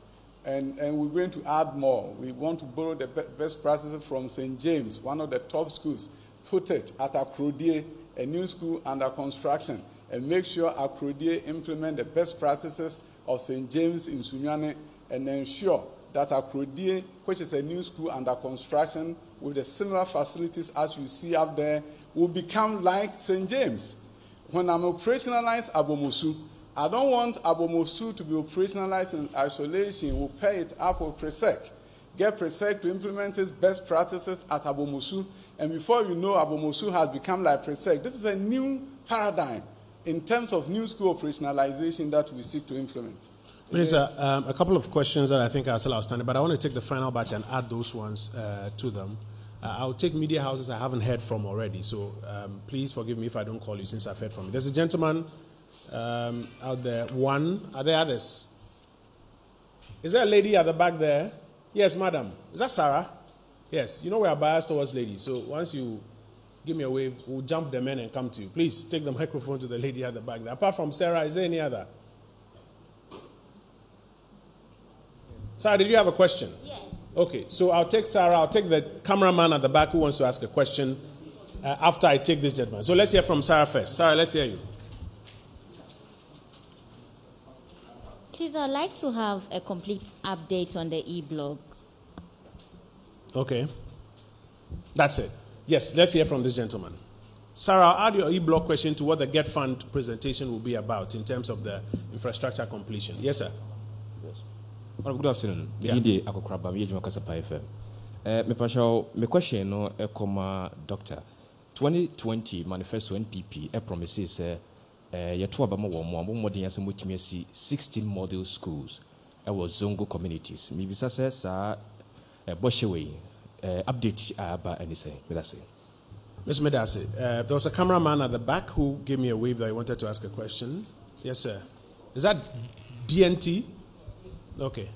And we're going to add more. We want to borrow the best practices from St. James, one of the top schools, put it at Akrodie, a new school under construction, and make sure Akrodie implement the best practices of St. James in Sunyane, and ensure that Akrodie, which is a new school under construction with the similar facilities as you see up there, will become like St. James. When I'm operationalized Abomosu, I don't want Abomosu to be operationalized in isolation. We'll pay it up with PRESEC. Get PRESEC to implement its best practices at Abomosu. And before you know, Abomosu has become like PRESEC. This is a new paradigm in terms of new school operationalization that we seek to implement. Minister, a couple of questions that I think are still outstanding, but I want to take the final batch and add those ones to them. I'll take media houses I haven't heard from already, so please forgive me if I don't call you since I've heard from you. There's a gentleman out there. One, are there others? Is there a lady at the back there? Yes, madam. Is that Sarah? Yes. You know we are biased towards ladies, so once you give me a wave, we'll jump the men and come to you. Please take the microphone to the lady at the back there. Apart from Sarah, is there any other? Sarah, did you have a question? Yes. Okay, so I'll take Sarah. I'll take the cameraman at the back who wants to ask a question after I take this gentleman. So let's hear from Sarah first. Sarah, let's hear you. Please, I'd like to have a complete update on the e-blog. Okay. That's it. Yes, let's hear from this gentleman. Sarah, I'll add your e-blog question to what the Get Fund presentation will be about in terms of the infrastructure completion. Yes, sir. Good afternoon. Yeah. My question no Doctor. 2020 manifesto NPP promises yeto abama wo mo modern yasem wotimi asi 16 model schools was Zongo communities. Mi bisa se sa Boshewe update aba anything. Ms. Medase, there was a cameraman at the back who gave me a wave that he wanted to ask a question. Yes, sir. Is that DNT? Okay.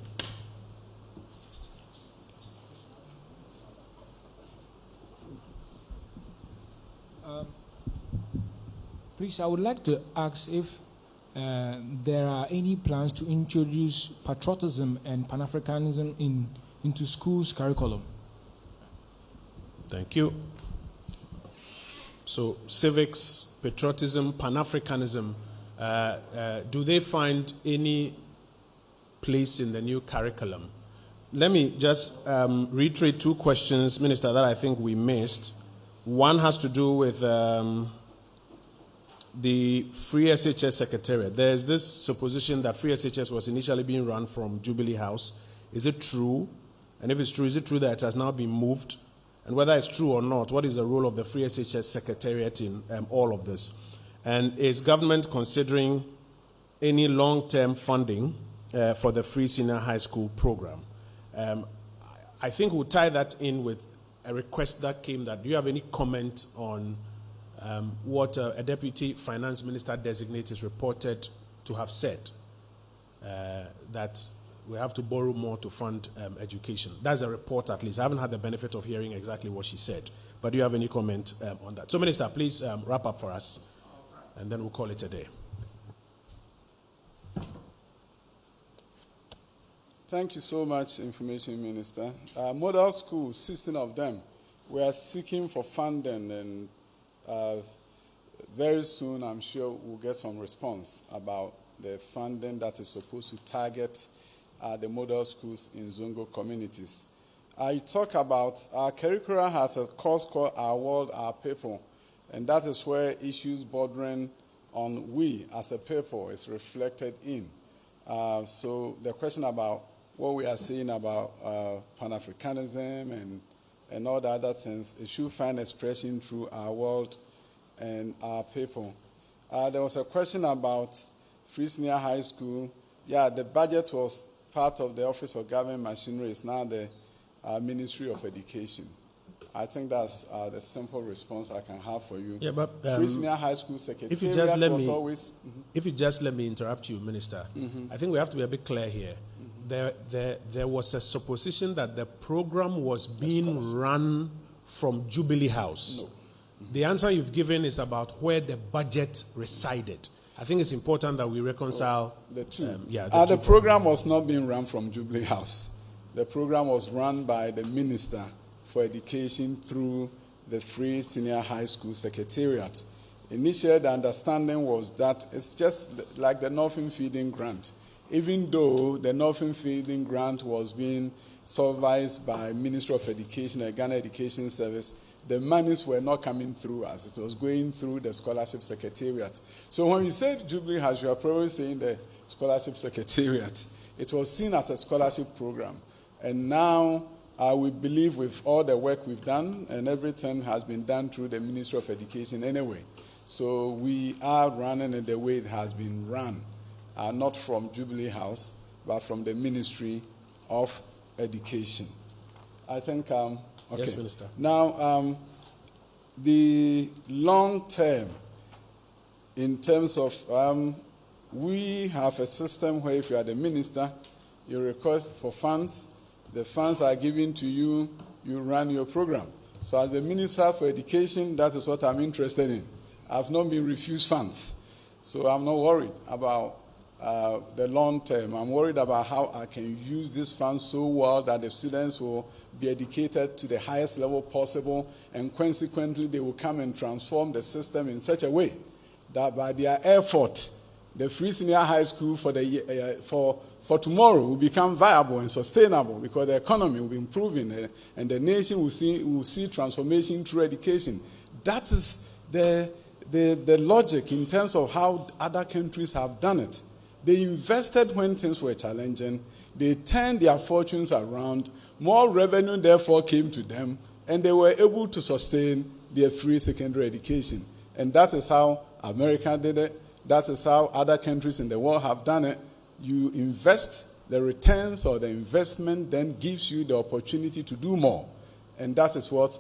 Please, I would like to ask if there are any plans to introduce patriotism and Pan-Africanism into schools' curriculum. Thank you. So, civics, patriotism, Pan-Africanism, do they find any place in the new curriculum? Let me just reiterate two questions, Minister, that I think we missed. One has to do with the Free SHS Secretariat. There's this supposition that Free SHS was initially being run from Jubilee House. Is it true? And if it's true, is it true that it has now been moved? And whether it's true or not, what is the role of the Free SHS Secretariat in all of this? And is government considering any long-term funding for the Free Senior High School program? I think we'll tie that in with a request that came that, do you have any comment on what a Deputy Finance Minister designate is reported to have said, that we have to borrow more to fund education? That's a report, at least. I haven't had the benefit of hearing exactly what she said. But do you have any comment on that? So, Minister, please wrap up for us, and then we'll call it a day. Thank you so much, Information Minister. Model schools, 16 of them, we are seeking for funding, and very soon I'm sure we'll get some response about the funding that is supposed to target the model schools in Zongo communities. I talk about our curriculum has a course called Our World, Our People, and that is where issues bordering on we as a people is reflected in. So the question about what we are saying about Pan-Africanism and all the other things, it should find expression through Our World and Our People. There was a question about Free Senior High School. Yeah, the budget was part of the Office of Government Machinery. It's now the Ministry of Education. I think that's the simple response I can have for you. Yeah, but Free Senior High School Secretariat if you just let was me, always... If you just let me interrupt you, Minister, I think we have to be a bit clear here. There was a supposition that the program was being run from Jubilee House. No. The answer you've given is about where the budget resided. I think it's important that we reconcile the two. The program was not being run from Jubilee House. The program was run by the Minister for Education through the Free Senior High School Secretariat. Initially, the understanding was that it's just like the Northern Feeding Grant. Even though the Northern Feeding Grant was being supervised by Ministry of Education and Ghana Education Service, the monies were not coming through us. It was going through the Scholarship Secretariat. So when you say Jubilee House, you are probably saying the Scholarship Secretariat. It was seen as a scholarship program. And now we believe with all the work we've done, and everything has been done through the Ministry of Education anyway. So we are running in the way it has been run, not from Jubilee House, but from the Ministry of Education. I think, okay. Yes, Minister. Now, the long term, in terms of, we have a system where if you are the minister, you request for funds, the funds are given to you, you run your program. So as the Minister for Education, that is what I'm interested in. I've not been refused funds. So I'm not worried about the long term. I'm worried about how I can use these funds so well that the students will be educated to the highest level possible, and consequently they will come and transform the system in such a way that by their effort, the Free Senior High School for tomorrow will become viable and sustainable, because the economy will be improving and the nation will see transformation through education. That is the logic in terms of how other countries have done it. They invested when things were challenging. They turned their fortunes around. More revenue, therefore, came to them, and they were able to sustain their free secondary education. And that is how America did it. That is how other countries in the world have done it. You invest, the returns or the investment then gives you the opportunity to do more. And that is what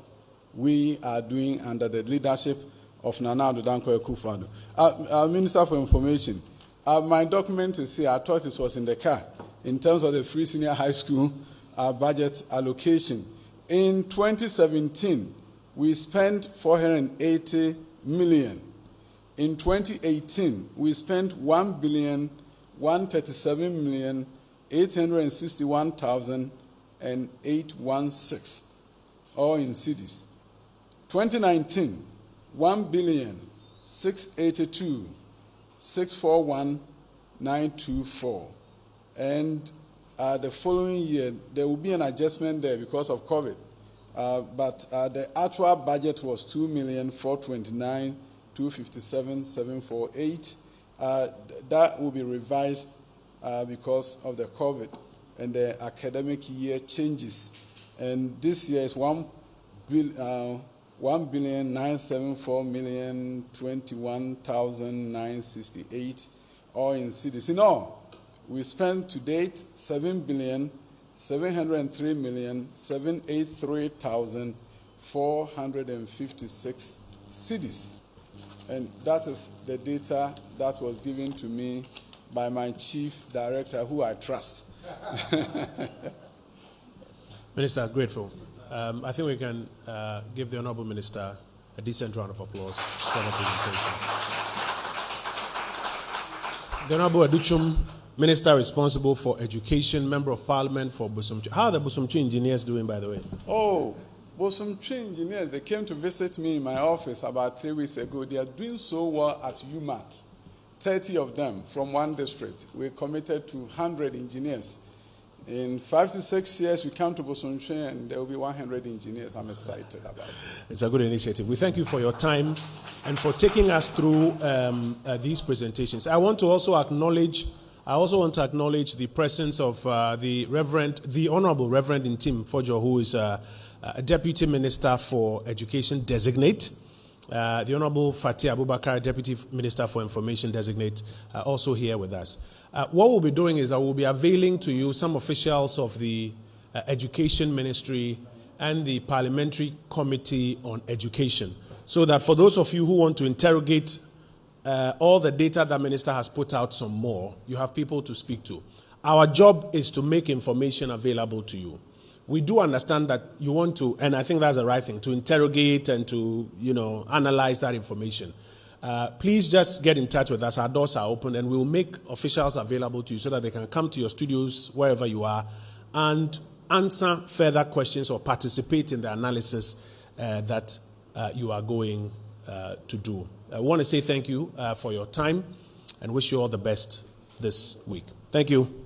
we are doing under the leadership of Nana Addo Dankwa Akuffo. Minister for Information, my document is here. I thought it was in the car. In terms of the Free Senior High School budget allocation. In 2017, we spent 480 million. In 2018, we spent 1,137,861,816, all in cedis. 2019, 1,682,641,924. And the following year, there will be an adjustment there because of COVID. But the actual budget was 2,429,257,748. That will be revised because of the COVID and the academic year changes. And this year is 1,974,021,968, all in cedis. In all, we spent to date 7,703,783,456 cedis. And that is the data that was given to me by my chief director, who I trust. Minister, grateful. I think we can give the Honorable Minister a decent round of applause for the presentation. The Honorable Aduchum, Minister responsible for Education, Member of Parliament for Busumchi. How are the Busumchi engineers doing, by the way? Oh, Busumchi engineers, they came to visit me in my office about 3 weeks ago. They are doing so well at UMAT. 30 of them from one district. We're committed to 100 engineers. In 5 to 6 years, we come to Busumchi and there will be 100 engineers. I'm excited about it. It's a good initiative. We thank you for your time and for taking us through these presentations. I also want to acknowledge the presence of the Honorable Reverend Intim Fojo, who is a Deputy Minister for Education Designate. The Honorable Fatih Abubakar, Deputy Minister for Information Designate, also here with us. What we'll be doing is I will be availing to you some officials of the Education Ministry and the Parliamentary Committee on Education, so that for those of you who want to interrogate all the data that Minister has put out some more, you have people to speak to. Our job is to make information available to you. we do understand that you want to, and I think that's the right thing, to interrogate and to, analyze that information. Please just get in touch with us. Our doors are open, and we'll make officials available to you so that they can come to your studios, wherever you are, and answer further questions or participate in the analysis that you are going to do. I want to say thank you for your time and wish you all the best this week. Thank you.